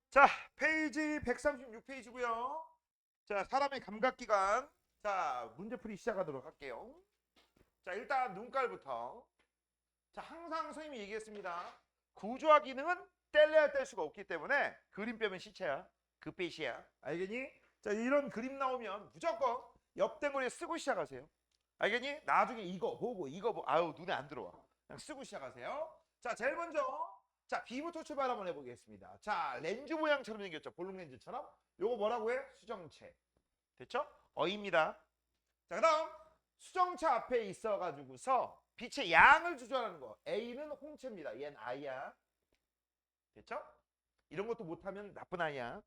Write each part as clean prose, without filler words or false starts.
자, 페이지 136페이지고요. 자, 사람의 감각기관. 자, 문제풀이 시작하도록 할게요. 자, 일단 눈깔부터. 자, 항상 선생님이 얘기했습니다. 구조화 기능은 뗄래야 뗄 수가 없기 때문에 그림 빼면 시체야. 급배시야. 알겠니? 자, 이런 그림 나오면 무조건 옆댕거리에 쓰고 시작하세요. 알겠니? 나중에 이거 보고 아유 눈에 안 들어와. 그냥 쓰고 시작하세요. 자, 제일 먼저 자, B부터 출발 한번 해보겠습니다. 자, 렌즈 모양처럼 생겼죠. 볼록 렌즈처럼. 요거 뭐라고 해? 수정체. 됐죠? 어입니다. 자, 그다음 수정체 앞에 있어가지고서 빛의 양을 조절하는 거. A는 홍채입니다. 얘는 I야. 됐죠? 이런 것도 못하면 나쁜 아이야.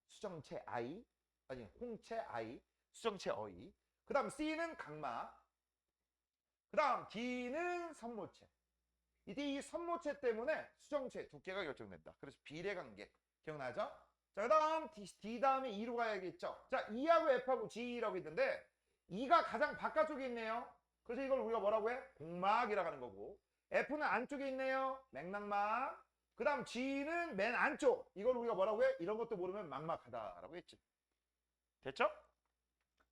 수정체 I, 아니 홍채 I, 수정체 어이. 그 다음 C는 각막. 그 다음 D는 선모체. 이 선모체 때문에 수정체 두께가 결정된다. 그래서 비례관계. 기억나죠? 자, 그 다음 D 다음에 E로 가야겠죠. 자, E하고 F하고 G라고 있는데 E가 가장 바깥쪽에 있네요. 그래서 이걸 우리가 뭐라고 해? 공막이라고 하는 거고, F는 안쪽에 있네요. 맥락막. 그 다음 G는 맨 안쪽. 이걸 우리가 뭐라고 해? 이런 것도 모르면 막막하다라고 했지. 됐죠?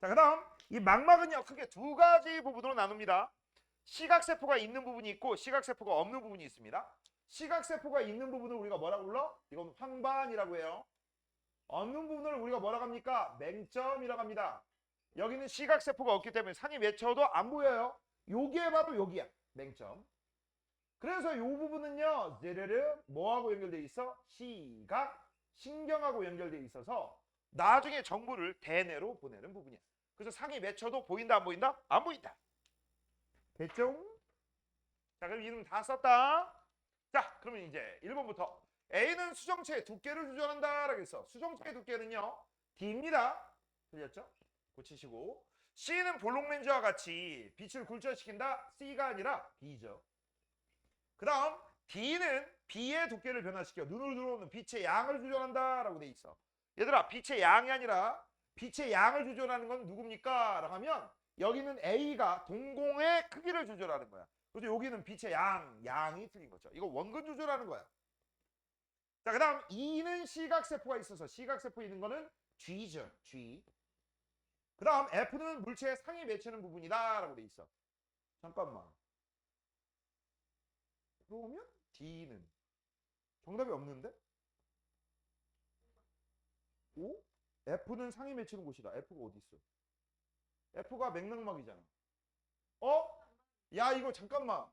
자, 그 다음 이 망막은요 크게 두 가지 부분으로 나눕니다. 시각세포가 있는 부분이 있고 시각세포가 없는 부분이 있습니다. 시각세포가 있는 부분을 우리가 뭐라고 불러? 이건 황반이라고 해요. 없는 부분을 우리가 뭐라고 합니까? 맹점이라고 합니다. 여기는 시각세포가 없기 때문에 상이 맺혀도 안 보여요. 여기에 봐도 여기야. 맹점. 그래서 이 부분은요 제르르 뭐하고 연결되어 있어? 시각, 신경하고 연결되어 있어서 나중에 정보를 대뇌로 보내는 부분이야. 그래서 상이 맺혀도 보인다 안 보인다? 안 보인다. 됐죠? 자, 그럼 이름 다 썼다. 자, 그러면 이제 1번부터 A는 수정체의 두께를 조절한다 라고 했어. 수정체의 두께는요 D입니다. 틀렸죠? 고치시고, C는 볼록렌즈와 같이 빛을 굴절시킨다. C가 아니라 B죠. 그 다음 D는 B의 두께를 변화시켜 눈으로 들어오는 빛의 양을 조절한다 라고 돼 있어. 얘들아, 빛의 양이 아니라 빛의 양을 조절하는 건 누굽니까? 라고 하면 여기는 A가 동공의 크기를 조절하는 거야. 그래서 여기는 빛의 양이 틀린 거죠. 이거 원근 조절하는 거야. 자, 그 다음 E는 시각세포가 있어서 시각세포 있는 거는 G죠. G. 그 다음 F는 물체의 상이 맺히는 부분이다 라고 돼 있어. 잠깐만. 그러면 D는 정답이 없는데? O? F는 상이 맺히는 곳이다. F가 어디 있어? F가 맥락막이잖아. 어? 야, 이거 잠깐만.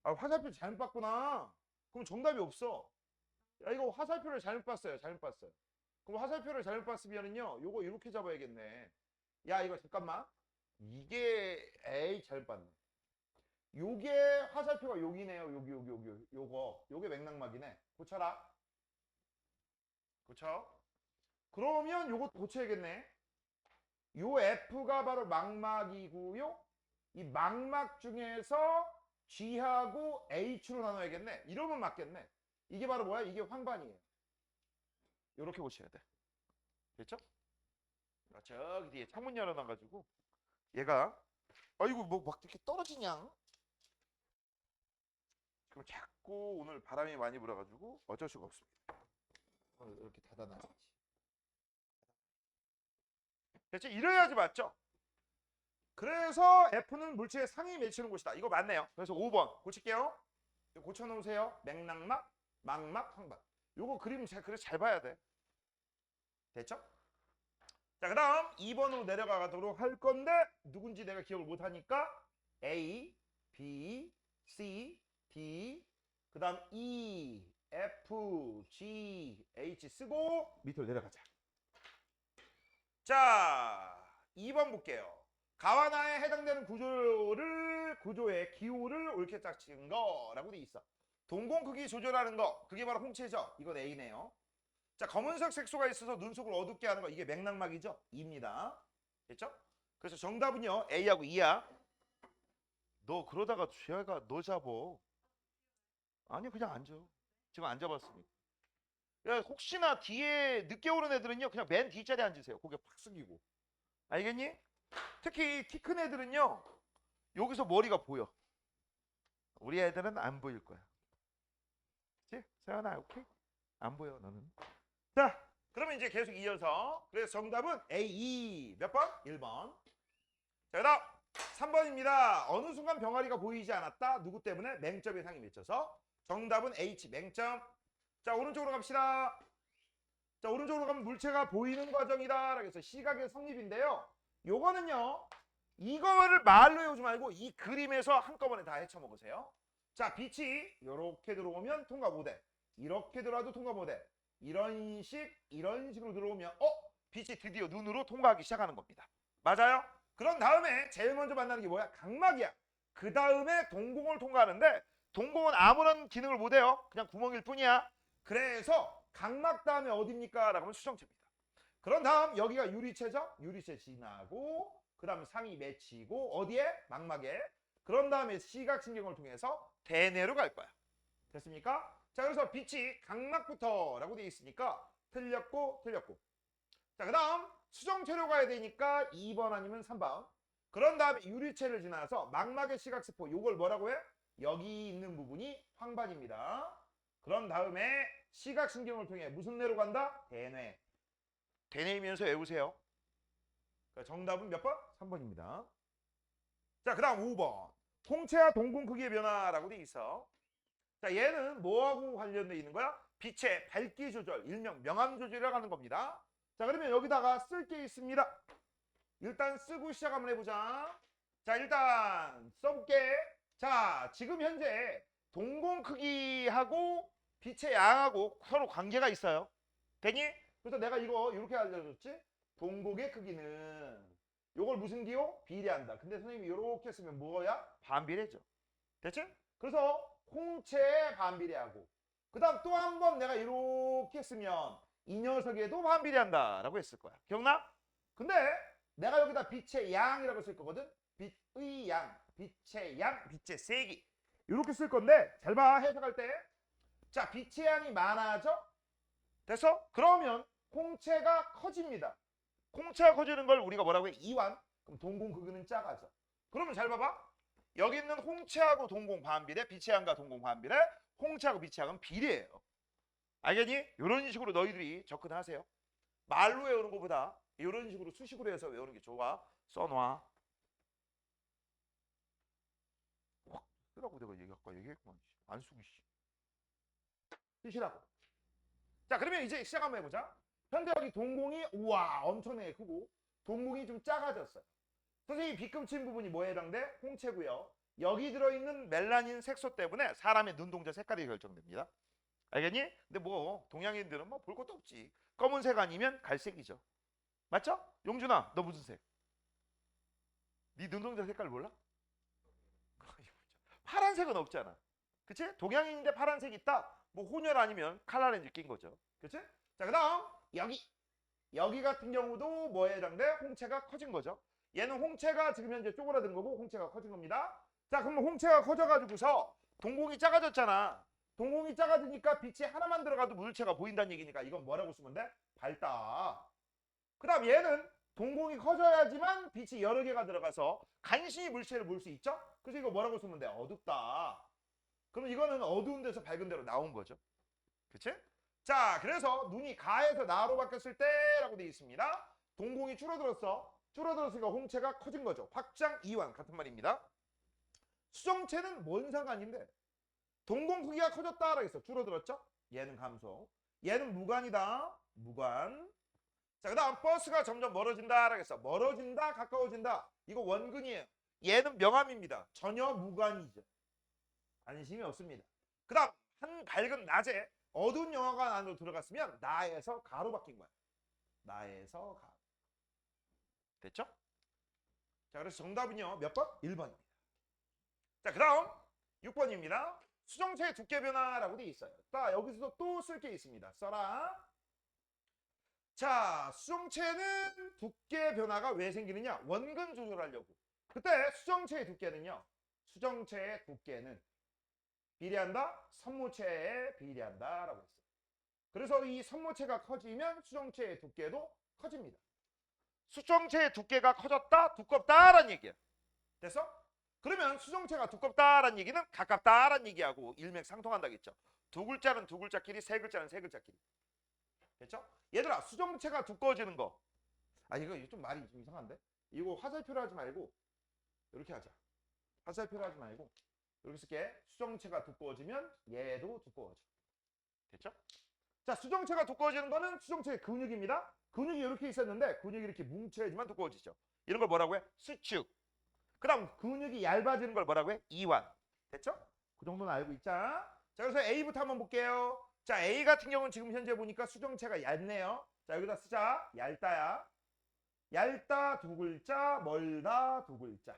아, 화살표 잘못 봤구나. 그럼 정답이 없어. 야, 이거 화살표를 잘못 봤어요. 잘못 봤어요. 그럼 화살표를 잘못 봤으면은요, 요거 이렇게 잡아야겠네. 야, 이거 잠깐만. 이게 에이 잘못 봤네. 요게 화살표가 여기네요. 여기 요게 맥락막이네. 고쳐라. 고쳐. 그러면 요것도 고쳐야겠네. 요 F가 바로 망막이고요. 이 망막 중에서 G하고 H로 나눠야겠네. 이러면 맞겠네. 이게 바로 뭐야? 이게 황반이에요. 이렇게 보셔야 돼. 됐죠? 저기 뒤에 창문 열어놔가지고 얘가 아이고 뭐 막 이렇게 떨어지냐? 그럼 자꾸 오늘 바람이 많이 불어가지고 어쩔 수가 없습니다. 이렇게 닫아놔야지. 됐죠? 이래야지 맞죠? 그래서 F는 물체의 상이 맺히는 곳이다. 이거 맞네요. 그래서 5번 고칠게요. 고쳐놓으세요. 맥락막, 망막, 황반. 요거 그림 그래서 잘 봐야 돼. 됐죠? 자, 그 다음 2번으로 내려가도록 할 건데 누군지 내가 기억을 못하니까 A, B, C, D, 그 다음 E, F, G, H 쓰고 밑으로 내려가자. 자, 2번 볼게요. 가와나에 해당되는 구조의 기호를 옳게 짝진 거라고 돼 있어. 동공 크기 조절하는 거, 그게 바로 홍채죠. 이건 A네요. 자, 검은색 색소가 있어서 눈속을 어둡게 하는 거, 이게 맥락막이죠. E입니다. 됐죠? 그래서 정답은요 A하고 E야. 너 그러다가 쟤가 너 잡어. 아니, 그냥 앉아. 지금 앉아봤으니까. 야, 혹시나 뒤에 늦게 오는 애들은요 그냥 맨 뒷자리에 앉으세요. 고개 팍 숙이고. 알겠니? 특히 키 큰 애들은요 여기서 머리가 보여. 우리 애들은 안 보일 거야. 그치? 세연아, 오케이? 안 보여 너는. 자, 그러면 이제 계속 이어서 그래서 정답은 A, 2. 몇 번? 1번. 자, 그다음 3번입니다. 어느 순간 병아리가 보이지 않았다. 누구 때문에? 맹점의 상이 맺혀서. 정답은 H, 맹점. 자, 오른쪽으로 갑시다. 자, 오른쪽으로 가면 물체가 보이는 과정이다. 그래서 시각의 성립인데요. 요거는요. 이거를 말로 외우지 말고 이 그림에서 한꺼번에 다 헤쳐먹으세요. 자, 빛이 이렇게 들어오면 통과 못해. 이렇게 들어와도 통과 못해. 이런 식으로 들어오면 빛이 드디어 눈으로 통과하기 시작하는 겁니다. 맞아요? 그런 다음에 제일 먼저 만나는 게 뭐야? 각막이야. 그 다음에 동공을 통과하는데 동공은 아무런 기능을 못해요. 그냥 구멍일 뿐이야. 그래서 각막 다음에 어디입니까? 라고 하면 수정체입니다. 그런 다음 여기가 유리체죠? 유리체 지나고 그 다음에 상이 맺히고 어디에? 망막에. 그런 다음에 시각신경을 통해서 대뇌로 갈 거야. 됐습니까? 자, 그래서 빛이 각막부터 라고 되어 있으니까 틀렸고 틀렸고. 자, 그 다음 수정체로 가야 되니까 2번 아니면 3번. 그런 다음에 유리체를 지나서 망막의 시각세포 요걸 뭐라고 해? 여기 있는 부분이 황반입니다. 그런 다음에 시각신경을 통해 무슨 뇌로 간다? 대뇌. 대뇌이면서 외우세요. 정답은 몇 번? 3번입니다. 자, 그 다음 5번. 홍채와 동공 크기의 변화라고 돼 있어. 자, 얘는 뭐하고 관련돼 있는 거야? 빛의 밝기 조절, 일명 명암 조절이라고 하는 겁니다. 자, 그러면 여기다가 쓸 게 있습니다. 일단 쓰고 시작 한번 해보자. 자, 일단 써볼게. 자, 지금 현재 동공 크기하고 빛의 양하고 서로 관계가 있어요. 되니? 그래서 내가 이거 이렇게 알려줬지? 동공의 크기는 요걸 무슨 기호? 비례한다. 근데 선생님이 이렇게 쓰면 뭐야? 반비례죠. 됐지? 그래서 홍채에 반비례하고 그 다음 또 한 번 내가 이렇게 쓰면 이 녀석에도 반비례한다 라고 했을 거야. 기억나? 근데 내가 여기다 빛의 양이라고 쓸 거거든. 빛의 양, 빛의 양, 빛의 세기 이렇게 쓸 건데 잘 봐. 해석할 때 자, 빛의 양이 많아져? 됐어? 그러면 홍채가 커집니다. 홍채가 커지는 걸 우리가 뭐라고 해? 이완. 그럼 동공 크기는 작아져. 그러면 잘 봐봐. 여기 있는 홍채하고 동공 반비례, 빛의 양과 동공 반비례, 홍채하고 빛의 양은 비례예요. 알겠니? 이런 식으로 너희들이 접근하세요. 말로 외우는 것보다 이런 식으로 수식으로 해서 외우는 게 좋아. 써놔. 확 쓰라고 내가 아까 얘기했구만. 안 쓰고 씨. 쓰시라고. 자, 그러면 이제 시작 한번 해보자. 현재 여기 동공이 우와 엄청나게 크고 동공이 좀 작아졌어요. 선생님이 빗금친 부분이 뭐에 해당돼? 홍채고요. 여기 들어있는 멜라닌 색소 때문에 사람의 눈동자 색깔이 결정됩니다. 알겠니? 근데 뭐 동양인들은 뭐 볼 것도 없지. 검은색 아니면 갈색이죠. 맞죠? 용준아, 너 무슨 색? 네 눈동자 색깔 몰라? 파란색은 없잖아. 그치? 동양인인데 파란색 있다? 뭐 혼혈 아니면 칼라렌즈 낀 거죠. 그치? 자, 그 다음 여기 같은 경우도 뭐에 해당돼? 홍채가 커진 거죠. 얘는 홍채가 지금 현재 쪼그라든 거고 홍채가 커진 겁니다. 자, 그러면 홍채가 커져가지고서 동공이 작아졌잖아. 동공이 작아지니까 빛이 하나만 들어가도 물체가 보인다는 얘기니까 이건 뭐라고 쓰면 돼? 밝다. 그 다음 얘는 동공이 커져야지만 빛이 여러 개가 들어가서 간신히 물체를 볼 수 있죠? 그래서 이거 뭐라고 쓰면 돼? 어둡다. 그럼 이거는 어두운 데서 밝은 데로 나온 거죠. 그치? 자, 그래서 눈이 가에서 나로 바뀌었을 때라고 되어 있습니다. 동공이 줄어들었어. 줄어들었으니까 홍채가 커진 거죠. 확장 이완 같은 말입니다. 수정체는 뭔 상관인데? 동공 크기가 커졌다라고 했어. 줄어들었죠? 얘는 감소. 얘는 무관이다. 무관. 자, 그 다음 버스가 점점 멀어진다라고 했어. 멀어진다, 가까워진다. 이거 원근이에요. 얘는 명암입니다. 전혀 무관이죠. 관심이 없습니다. 그 다음 한 밝은 낮에 어두운 영화관 안으로 들어갔으면 나에서 가로 바뀐 거야. 나에서 가로. 됐죠? 자, 그래서 정답은요. 몇 번? 1번입니다. 자, 그 다음 6번입니다. 수정체의 두께 변화라고 되어 있어요. 자, 여기서도 또 쓸 게 있습니다. 써라. 자, 수정체는 두께 변화가 왜 생기느냐? 원근 조절하려고. 그때 수정체의 두께는요. 수정체의 두께는 비례한다? 선모체에 비례한다라고 했어요. 그래서 이 선모체가 커지면 수정체의 두께도 커집니다. 수정체의 두께가 커졌다, 두껍다라는 얘기야. 됐어? 그러면 수정체가 두껍다라는 얘기는 가깝다라는 얘기하고 일맥상통한다겠죠. 두 글자는 두 글자끼리, 세 글자는 세 글자끼리. 됐죠? 얘들아, 수정체가 두꺼워지는 거. 아, 이거 좀 말이 좀 이상한데? 이거 화살표로 하지 말고 이렇게 하자. 화살표로 하지 말고 이렇게 쓸게. 수정체가 두꺼워지면 얘도 두꺼워져. 됐죠? 자, 수정체가 두꺼워지는 거는 수정체의 근육입니다. 근육이 이렇게 있었는데 근육이 이렇게 뭉쳐야지만 두꺼워지죠. 이런 걸 뭐라고 해? 수축. 그 다음 근육이 얇아지는 걸 뭐라고 해? 이완. 됐죠? 그 정도는 알고 있자. 자, 그래서 A부터 한번 볼게요. 자, A 같은 경우는 지금 현재 보니까 수정체가 얇네요. 자, 여기다 쓰자. 얇다야. 얇다 두 글자, 멀다 두 글자.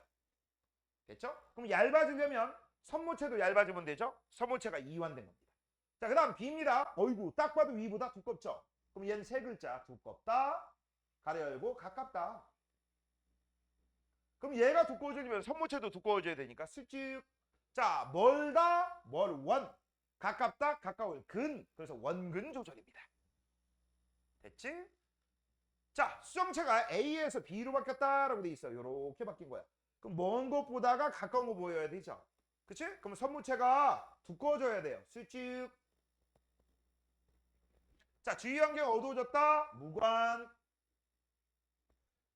됐죠? 그럼 얇아지려면 선모체도 얇아지면 되죠? 선모체가 이완된 겁니다. 자, 그 다음 B입니다. 어이구, 딱 봐도 위보다 두껍죠? 그럼 얘는 세 글자. 두껍다, 가려 열고, 가깝다. 그럼 얘가 두꺼워지면 선모체도 두꺼워져야 되니까 수직. 자, 멀다, 멀원. 가깝다, 가까운 근. 그래서 원근 조절입니다. 됐지? 자, 수정체가 A에서 B로 바뀌었다라고 돼 있어요. 이렇게 바뀐 거야. 그럼 먼 것보다가 가까운 거 보여야 되죠. 그치? 그럼 선무체가 두꺼워져야 돼요. 수직. 자, 주위 환경 어두워졌다. 무관.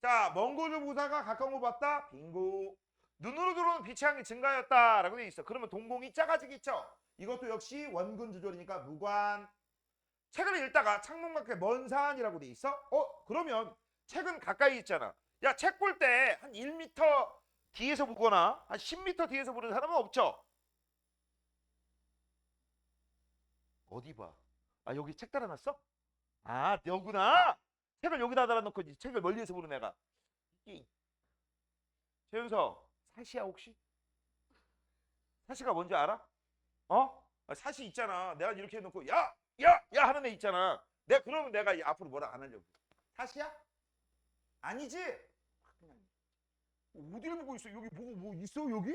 자, 먼 거를 보다가 가까운 거 봤다. 빙고. 눈으로 들어오는 빛의 양이 증가하였다라고 돼 있어. 그러면 동공이 작아지겠죠. 이것도 역시 원근 조절이니까 무관. 책을 읽다가 창문 밖에 먼 산이라고 돼 있어? 그러면 책은 가까이 있잖아. 야, 책 볼 때 한 1m 뒤에서 보거나 한 10m 뒤에서 보는 사람은 없죠? 어디 봐? 아, 여기 책 달아놨어? 아, 여구나. 책을 여기다 달아놓고 이제 책을 멀리에서 보는 애가. 최윤서, 사시야 혹시? 사시가 뭔지 알아? 사시 있잖아. 내가 이렇게 해놓고 야 하는 애 있잖아. 내가 그러면 내가 앞으로 뭐라 안 하려고. 사시야? 아니지? 어디를 보고 있어? 여기 보고 뭐 있어 여기?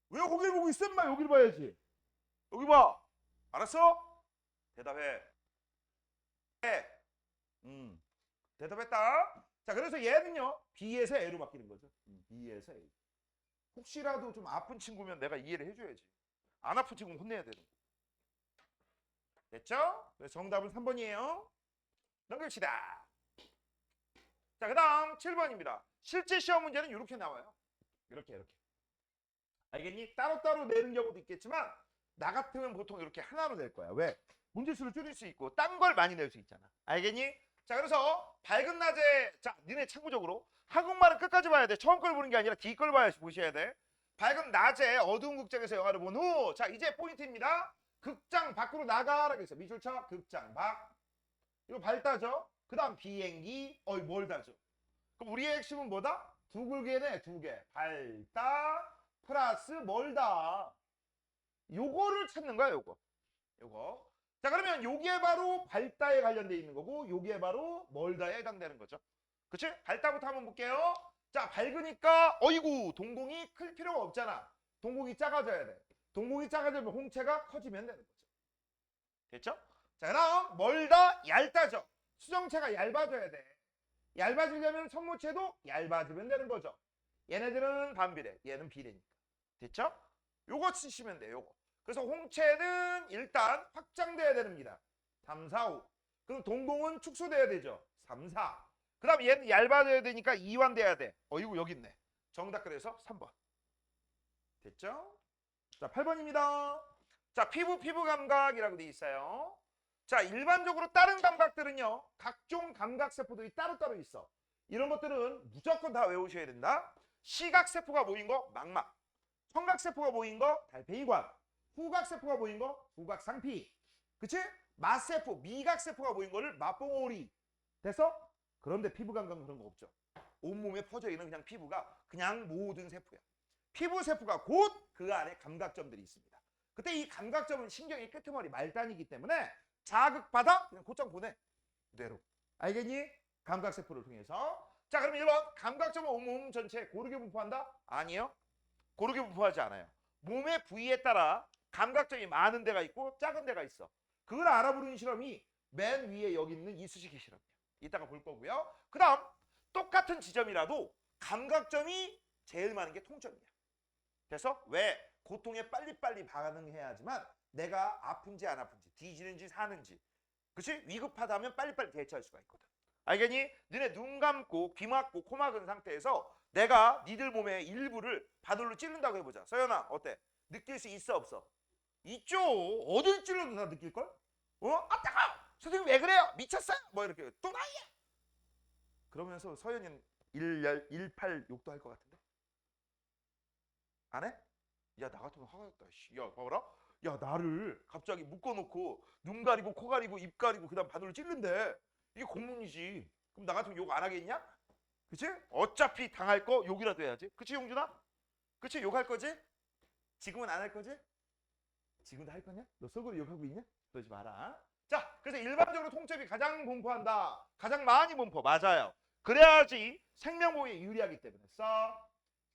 왜 거기를 보고 있어? 인마 여기를 봐야지. 여기 봐. 알았어? 대답해. 해. 대답했다. 자, 그래서 얘는요 B에서 A로 바뀌는 거죠. B에서 A. 혹시라도 좀 아픈 친구면 내가 이해를 해줘야지. 안 아픈 친구는 혼내야 되는 거. 됐죠? 그래서 정답은 3번이에요. 넘깁시다. 자, 그 다음 7번입니다. 실제 시험 문제는 이렇게 나와요. 이렇게. 알겠니? 따로따로 내는 경우도 있겠지만 나 같으면 보통 이렇게 하나로 낼 거야. 왜? 문제수를 줄일 수 있고 딴 걸 많이 낼 수 있잖아. 알겠니? 자, 그래서 밝은 낮에 자, 니네 참고적으로 한국말은 끝까지 봐야 돼. 처음 걸 보는 게 아니라 뒤 걸 보셔야 돼. 밝은 낮에 어두운 극장에서 영화를 본 후, 자, 이제 포인트입니다. 극장 밖으로 나가라고 했어. 미술처 극장 밖. 이거 밝다죠? 그 다음 비행기 멀다죠. 그럼 우리의 핵심은 뭐다? 두 글개네. 두 개. 밝다 플러스 멀다. 요거를 찾는 거야. 요거. 자, 그러면 요게 바로 밝다에 관련돼 있는 거고 요게 바로 멀다에 해당되는 거죠. 그치? 밝다부터 한번 볼게요. 자, 밝으니까 어이구 동공이 클 필요가 없잖아. 동공이 작아져야 돼. 동공이 작아지면 홍채가 커지면 되는 거죠. 됐죠? 자, 그다음 멀다 얇다죠. 수정체가 얇아져야 돼. 얇아지려면 선모체도 얇아지면 되는 거죠. 얘네들은 반비례, 얘는 비례니까. 됐죠? 요거 치시면 돼요. 요거. 그래서 홍채는 일단 확장돼야 됩니다. 3, 4, 5. 그럼 동공은 축소돼야 되죠. 3, 4. 그 다음 얘는 얇아져야 되니까 이완돼야 돼. 이거 여기 있네. 정답 그래서 3번. 됐죠? 자, 8번입니다. 자, 피부 감각이라고 돼 있어요. 자, 일반적으로 다른 감각들은요. 각종 감각세포들이 따로따로 있어. 이런 것들은 무조건 다 외우셔야 된다. 시각세포가 모인 거 망막. 청각세포가 모인 거 달팽이관. 후각세포가 모인 거 후각상피. 그치? 맛세포, 미각세포가 모인 거를 맛봉오리. 됐어? 그런데 피부 감각은 그런 거 없죠. 온몸에 퍼져 있는 그냥 피부가 그냥 모든 세포야. 피부 세포가 곧 그 안에 감각점들이 있습니다. 그때 이 감각점은 신경의 끄트머리 말단이기 때문에 자극받아 그냥 곧장 보내. 뇌로. 알겠니? 감각세포를 통해서. 자, 그럼 1번 감각점은 온몸 전체에 고르게 분포한다? 아니요. 고르게 분포하지 않아요. 몸의 부위에 따라 감각점이 많은 데가 있고 작은 데가 있어. 그걸 알아보는 실험이 맨 위에 여기 있는 이쑤시개 실험이에요. 이따가 볼 거고요. 그 다음 똑같은 지점이라도 감각점이 제일 많은 게 통점이야. 그래서 왜 고통에 빨리빨리 반응해야지만 내가 아픈지 안 아픈지 뒤지는지 사는지 그치? 위급하다면 빨리빨리 대처할 수가 있거든. 알겠니? 너네 눈 감고 귀 막고 코 막은 상태에서 내가 니들 몸의 일부를 바늘로 찌른다고 해보자. 서연아 어때? 느낄 수 있어 없어? 있죠. 어딜 찔러도 다 느낄걸? 아 따가워! 선생님 왜 그래요? 미쳤어요? 뭐 이렇게 또 나이야! 그러면서 서연이는 18 욕도 할 것 같은데? 안 해? 야 나 같으면 화가 났다. 야 봐봐라. 야 나를 갑자기 묶어놓고 눈 가리고 코 가리고 입 가리고 그다음 바늘로 찌른대. 이게 공문이지. 그럼 나 같으면 욕 안 하겠냐? 그치? 어차피 당할 거 욕이라도 해야지. 그치 용준아? 그치 욕할 거지? 지금은 안 할 거지? 지금도 할 거냐? 너 속으로 욕하고 있냐? 그러지 마라. 자, 그래서 일반적으로 통증이 가장 분포한다. 가장 많이 분포. 맞아요. 그래야지 생명보호에 유리하기 때문에.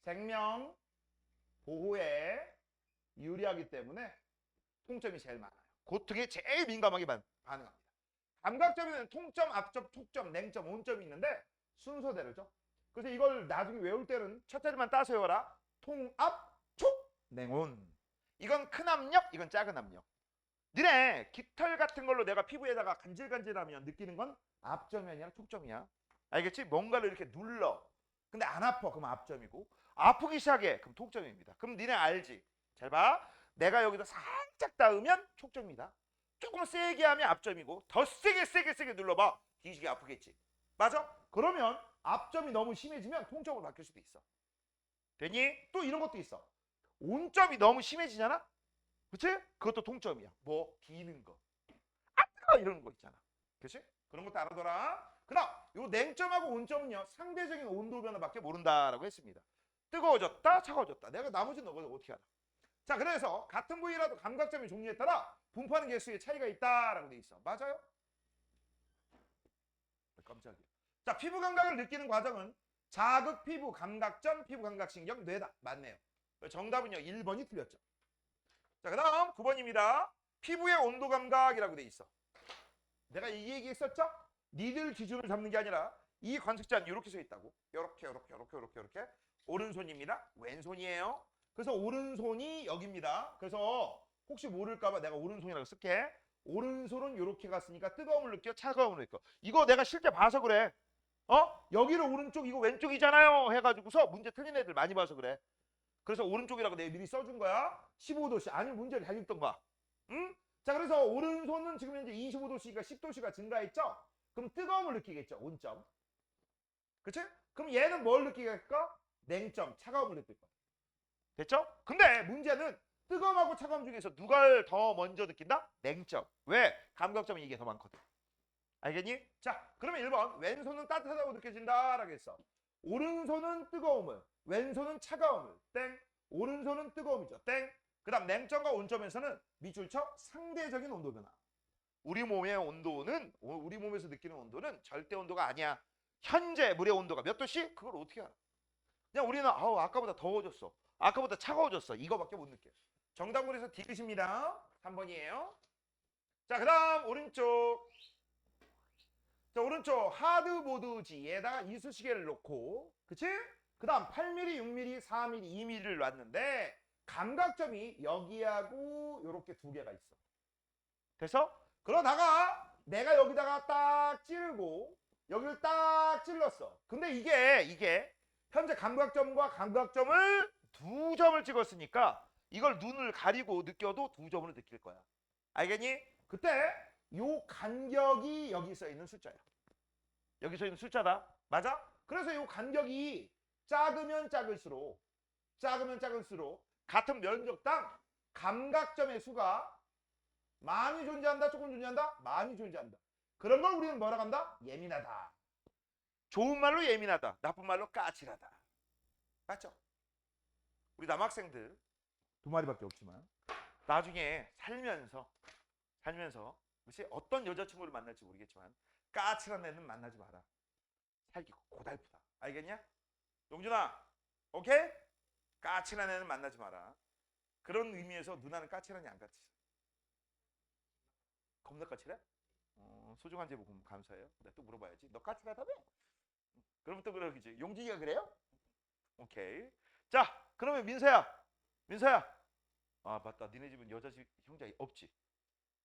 생명 보호에 유리하기 때문에 통점이 제일 많아요. 고통에 제일 민감하게 반응합니다. 감각점에는 통점, 압점, 촉점, 냉점, 온점이 있는데 순서대로죠. 그래서 이걸 나중에 외울 때는 첫 자리만 따서 외워라. 통압, 촉, 냉온. 이건 큰 압력, 이건 작은 압력. 니네 깃털 같은 걸로 내가 피부에다가 간질간질하면 느끼는 건 압점이 아니라 촉점이야. 알겠지? 뭔가를 이렇게 눌러. 근데 안 아파. 그럼 압점이고. 아프기 시작해. 그럼 톡점입니다. 그럼 니네 알지? 잘 봐. 내가 여기다 살짝 닿으면 촉점입니다. 조금 세게 하면 압점이고 더 세게 눌러봐. 뒤지게 아프겠지. 맞아? 그러면 압점이 너무 심해지면 통점으로 바뀔 수도 있어. 되니? 또 이런 것도 있어. 온점이 너무 심해지잖아? 그치? 그것도 통점이야. 뭐 기는 거. 아 이런 거 있잖아. 그치? 그런 것도 알아둬라. 그다음 요 냉점하고 온점은요 상대적인 온도 변화밖에 모른다라고 했습니다. 뜨거워졌다 차가워졌다. 내가 나머지는 어떻게 알아? 자 그래서 같은 부위라도 감각점의 종류에 따라 분포하는 개수의 차이가 있다라고 돼 있어. 맞아요? 깜짝이야. 자 피부 감각을 느끼는 과정은 자극 피부 감각점 피부 감각신경 뇌다. 맞네요. 정답은요 1번이 틀렸죠. 자 그다음 9번입니다. 피부의 온도 감각이라고 돼 있어. 내가 이 얘기 했었죠? 니들 기준을 잡는 게 아니라 이 관측자는 이렇게 써 있다고. 요렇게 오른손입니다. 왼손이에요. 그래서 오른손이 여기입니다. 그래서 혹시 모를까봐 내가 오른손이라고 쓸게. 오른손은 이렇게 갔으니까 뜨거움을 느껴 차가움을 느껴. 이거 내가 실제 봐서 그래. 여기를 오른쪽 이거 왼쪽이잖아요 해가지고서 문제 틀린 애들 많이 봐서 그래. 그래서 오른쪽이라고 내가 미리 써준 거야. 15도씨 아니면 문제를 잘 읽던가. 응? 자 그래서 오른손은 지금 현재 25도씨가 10도씨가 증가했죠. 그럼 뜨거움을 느끼겠죠. 온점. 그치? 그럼 얘는 뭘 느끼겠까? 냉점, 차가움을 느낄 거야. 됐죠? 근데 문제는 뜨거움하고 차가움 중에서 누가 더 먼저 느낀다? 냉점. 왜? 감각점이 이게 더 많거든. 알겠니? 자, 그러면 1번 왼손은 따뜻하다고 느껴진다 라고 했어. 오른손은 뜨거움을, 왼손은 차가움을. 땡. 오른손은 뜨거움이죠. 땡. 그 다음 냉점과 온점에서는 밑줄 쳐 상대적인 온도 변화. 우리 몸의 온도는 우리 몸에서 느끼는 온도는 절대 온도가 아니야. 현재 물의 온도가 몇 도씨? 그걸 어떻게 알아? 그냥 우리는 아까보다 더워졌어. 아까보다 차가워졌어. 이거밖에 못 느껴. 정답은 그래서 D입니다. 3번이에요. 자, 그 다음 오른쪽. 자, 오른쪽 하드보드지에다가 이쑤시개를 놓고 그치? 그 다음 8mm, 6mm, 4mm, 2mm를 놨는데 감각점이 여기하고 요렇게 두 개가 있어. 됐어? 그러다가 내가 여기다가 딱 찌르고 여기를 딱 찔렀어. 근데 이게 현재 감각점과 감각점을 두 점을 찍었으니까 이걸 눈을 가리고 느껴도 두 점으로 느낄 거야. 알겠니? 그때 요 간격이 여기 써 있는 숫자야. 여기 써 있는 숫자다. 맞아? 그래서 요 간격이 작으면 작을수록 같은 면적당 감각점의 수가 많이 존재한다, 조금 존재한다? 많이 존재한다. 그런 걸 우리는 뭐라고 한다? 예민하다. 좋은 말로 예민하다, 나쁜 말로 까칠하다. 맞죠? 우리 남학생들 두 마리밖에 없지만 나중에 살면서 혹시 어떤 여자친구를 만날지 모르겠지만 까칠한 애는 만나지 마라. 살기 고달프다. 알겠냐? 용준아, 오케이? 까칠한 애는 만나지 마라. 그런 의미에서 누나는 까칠하니 안 까칠해? 겁나 까칠해? 소중한 제보 감사해요. 내가 또 물어봐야지. 너 까칠하다며? 그럼 또 그러겠지. 용준이가 그래요? 오케이. 자, 그러면 민서야. 아 맞다. 니네 집은 형제 없지?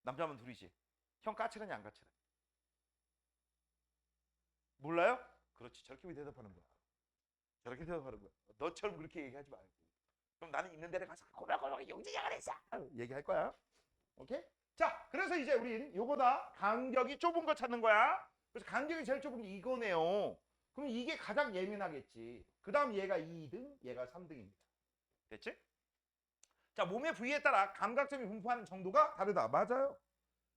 남자만 둘이지? 형 까칠하냐 안 까칠하냐? 몰라요? 그렇지. 저렇게 대답하는 거야. 저렇게 대답하는 거야. 너처럼 그렇게 얘기하지 말고. 그럼 나는 있는 데를 가서 고백고백 용진이가 그랬어. 얘기할 거야. 오케이? 자, 그래서 이제 우린 요거다. 간격이 좁은 거 찾는 거야. 그래서 간격이 제일 좁은 게 이거네요. 그럼 이게 가장 예민하겠지. 그 다음 얘가 2등, 얘가 3등입니다. 됐지? 자, 몸의 부위에 따라 감각점이 분포하는 정도가 다르다. 맞아요.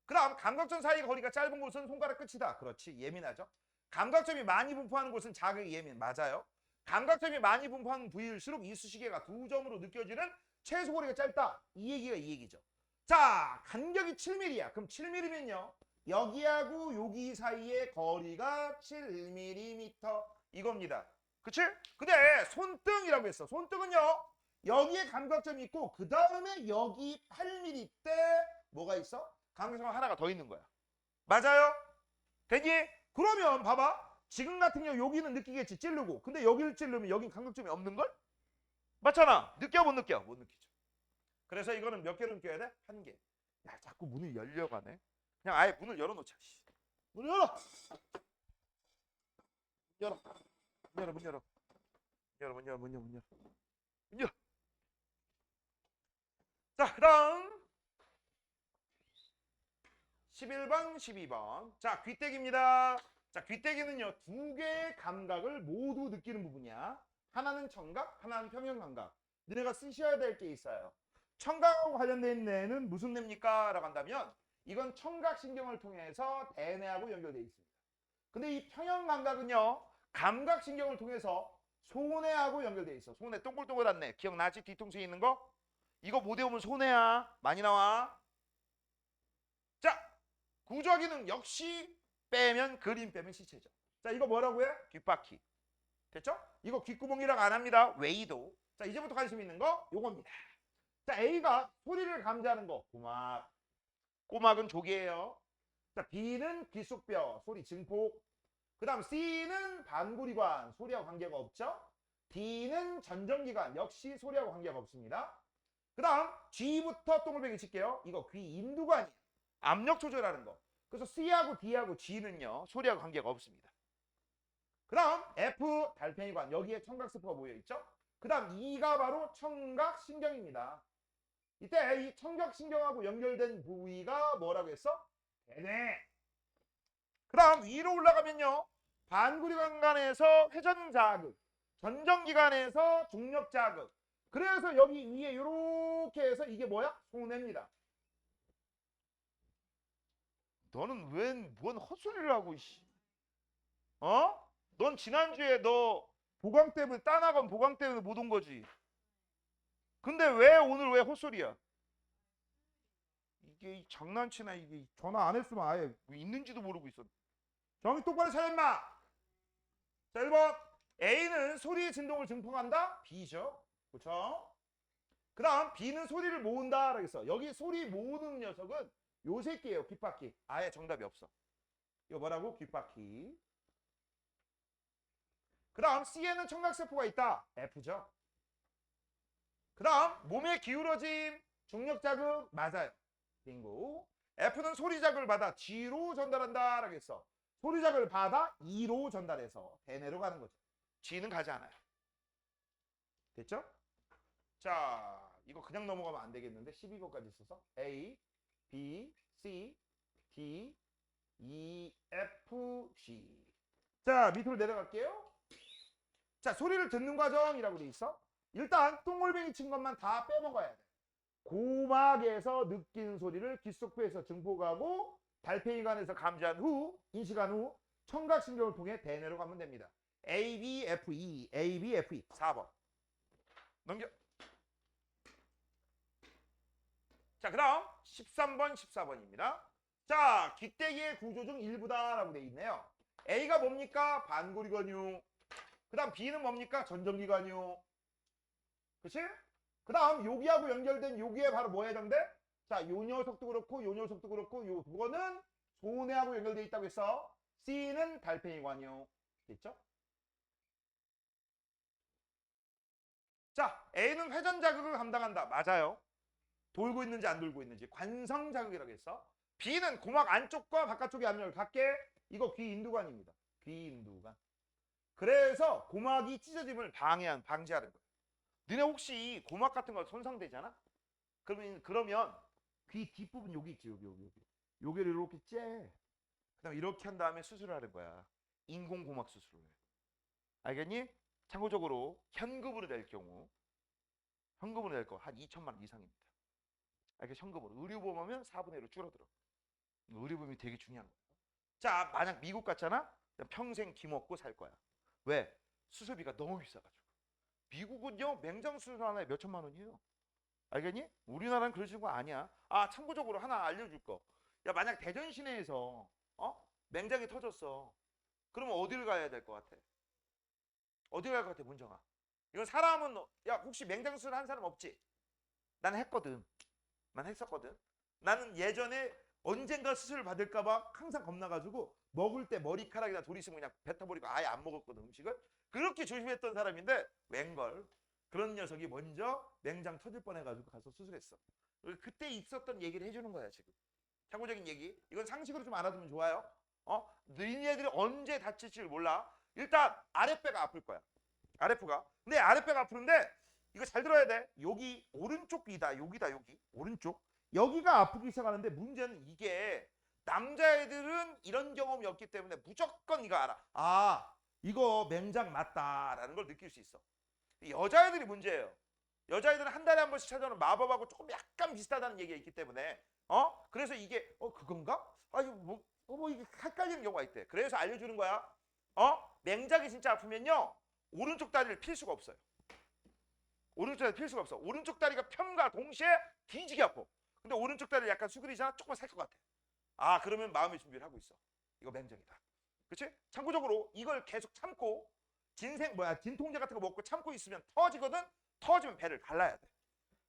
그 다음 감각점 사이 거리가 짧은 곳은 손가락 끝이다. 그렇지. 예민하죠. 감각점이 많이 분포하는 곳은 자극이 예민. 맞아요. 감각점이 많이 분포하는 부위일수록 이쑤시개가 2점으로 느껴지는 최소 거리가 짧다. 이 얘기가 이 얘기죠. 자, 간격이 7mm야. 그럼 7mm면요. 여기하고 여기 사이의 거리가 7mm 이겁니다. 그치? 근데 손등이라고 했어. 손등은요. 여기에 감각점이 있고 그 다음에 여기 8mm 때 뭐가 있어? 감각점 하나가 더 있는 거야. 맞아요? 되니? 그러면 봐봐. 지금 같은 경우 여기는 느끼겠지. 찌르고. 근데 여기를 찌르면 여긴 감각점이 없는걸? 맞잖아. 느껴 못 느껴? 못 느끼죠. 그래서 이거는 몇 개를 느껴야 돼? 한 개. 야, 자꾸 문을 열려가네. 그냥 아예 문을 열어놓자. 문 열어. 열어. 문 열어. 문 열어. 열어. 문 열어. 문 열어. 문 열어. 문 열어. 자, 그 다음 11번, 12번. 자, 귀때기입니다. 자, 귀때기는요, 두 개의 감각을 모두 느끼는 부분이야. 하나는 청각, 하나는 평형감각. 너네가 쓰셔야 될 게 있어요. 청각하고 관련된 뇌는 무슨 뇌입니까? 라고 한다면 이건 청각신경을 통해서 대뇌하고 연결되어 있습니다. 근데 이 평형감각은요, 감각신경을 통해서 소뇌하고 연결되어 있어. 소뇌, 동글동글한 뇌. 기억나지? 뒤통수에 있는 거? 이거 못 외우면 소뇌야. 많이 나와. 자, 구조기능 역시 빼면 그림 빼면 시체죠. 자, 이거 뭐라고 해? 귓바퀴. 됐죠? 이거 귓구멍이라고 안 합니다. 웨이도. 자, 이제부터 관심 있는 거 요겁니다. 자, A가 소리를 감지하는 거. 고막. 꼬막은 조개예요. 자, B는 귓속뼈, 소리 증폭. 그 다음 C는 반구리관, 소리하고 관계가 없죠. D는 전정기관, 역시 소리하고 관계가 없습니다. 그 다음 G부터 동글뱅이 칠게요. 이거 귀 인두관이에요. 압력 조절하는 거. 그래서 C하고 D하고 G는요, 소리하고 관계가 없습니다. 그 다음 F, 달팽이관. 여기에 청각세포가 모여있죠. 그 다음 E가 바로 청각신경입니다. 이때 이 청각신경하고 연결된 부위가 뭐라고 했어? 대뇌. 그 다음 위로 올라가면요, 반구리관간에서 회전자극, 전정기관에서 중력자극. 그래서 여기 위에 이렇게 해서 이게 뭐야? 소뇌입니다. 너는 왜 뭔 헛소리를 하고 이씨. 어? 넌 지난주에 너 보강 때문에 따나건 보강 때문에 못 온 거지. 근데 왜 오늘 왜 헛소리야? 이게 장난치나. 이게 전화 안 했으면 아예 있는지도 모르고 있었. 정신 똑바로 차려 임마. 자, 1번 A는 소리의 진동을 증폭한다. B죠. 그렇죠? 그 다음 B는 소리를 모은다 라겠어. 여기 소리 모으는 녀석은 요 새끼예요. 귓바퀴. 아예 정답이 없어. 이거 뭐라고? 귓바퀴. 그 다음 C에는 청각세포가 있다. F죠. 그 다음 몸의 기울어짐, 중력자극. 맞아요. 빙고. F는 소리자극을 받아 G로 전달한다 라겠어. 소리자극을 받아 E로 전달해서 대뇌로 가는 거죠. G는 가지 않아요. 됐죠? 자, 이거 그냥 넘어가면 안 되겠는데 12번까지 있어서 A, B, C, D, E, F, G. 자, 밑으로 내려갈게요. 자, 소리를 듣는 과정이라고 돼 있어. 일단 똥골뱅이 친 것만 다 빼먹어야 돼. 고막에서 느낀 소리를 귓속부에서 증폭하고 달팽이관에서 감지한 후, 인식한 후 청각신경을 통해 대뇌로 가면 됩니다. A, B, F, E, A, B, F, E. 4번. 넘겨. 자, 그 다음 13번, 14번입니다. 자, 귀때기의 구조 중 일부다라고 돼 있네요. A가 뭡니까? 반구리관유. 그 다음 B는 뭡니까? 전정기관유. 그치? 그 다음 여기하고 연결된 여기에 바로 뭐 해당돼? 자, 요 녀석도 그렇고 요 녀석도 그렇고 요거는 소뇌하고 연결돼 있다고 했어. C는 달팽이관유. 됐죠? 자, A는 회전 자극을 감당한다. 맞아요. 돌고 있는지 안 돌고 있는지. 관성 자극이라고 했어. B는 고막 안쪽과 바깥쪽의 압력을 같게. 이거 귀인두관입니다. 귀인두관. 그래서 고막이 찢어짐을 방지하는 거예요. 너네 혹시 고막 같은 거 손상되잖아? 그러면 귀 뒷부분 여기 있지, 여기. 여기를 이렇게 째. 그다음 이렇게 한 다음에 수술을 하는 거야. 인공고막 수술을 해. 알겠니? 참고적으로 현금으로 낼 경우, 현금으로 낼 거 한 2천만 원 이상입니다. 알겠어? 현금으로. 의료보험하면 4분의 1로 줄어들어. 의료보험이 되게 중요한 거야. 자, 만약 미국 갔잖아? 평생 기먹고 살 거야. 왜? 수술비가 너무 비싸가지고. 미국은요, 맹장 수술 하나에 몇 천만 원이에요. 알겠니? 우리나라는 그러시는 거 아니야. 아, 참고적으로 하나 알려줄 거. 야, 만약 대전 시내에서 맹장이 터졌어. 그러면 어디를 가야 될 것 같아? 어디 갈 것 같아, 문정아? 이건 사람은 야, 혹시 맹장 수술 한 사람 없지? 난 했거든. 난 했었거든. 나는 예전에 언젠가 수술을 받을까 봐 항상 겁나가지고 먹을 때 머리카락이나 돌 있으면 그냥 뱉어버리고 아예 안 먹었거든, 음식을. 그렇게 조심했던 사람인데 웬걸 그런 녀석이 먼저 맹장 터질 뻔해가지고 가서 수술했어. 그때 있었던 얘기를 해주는 거야, 지금. 참고적인 얘기. 이건 상식으로 좀 알아두면 좋아요. 너희들이 언제 다칠지 몰라. 일단 아랫배가 아플 거야. 아랫배가. 근데 아랫배가 아프는데 이거 잘 들어야 돼. 여기 오른쪽 귀다. 여기다, 여기. 오른쪽. 여기가 아프기 시작하는데 문제는 이게 남자애들은 이런 경험이 없기 때문에 무조건 이거 알아. 아, 이거 맹장 맞다라는 걸 느낄 수 있어. 여자애들이 문제예요. 여자애들은 한 달에 한 번씩 찾아오는 마법하고 조금 약간 비슷하다는 얘기가 있기 때문에 그래서 이게 그건가? 아니 뭐 이게 헷갈리는 경우가 있대. 그래서 알려주는 거야. 맹장이 진짜 아프면요 오른쪽 다리를 필 수가 없어요. 오른쪽 다리 필 수가 없어. 오른쪽 다리가 편과 동시에 뒤지게 아파. 근데 오른쪽 다리를 약간 수그리잖아. 조금 살 것 같아. 아, 그러면 마음의 준비를 하고 있어. 이거 맹장이다. 그렇지? 참고적으로 이걸 계속 참고 진통제 같은 거 먹고 참고 있으면 터지거든. 터지면 배를 갈라야 돼.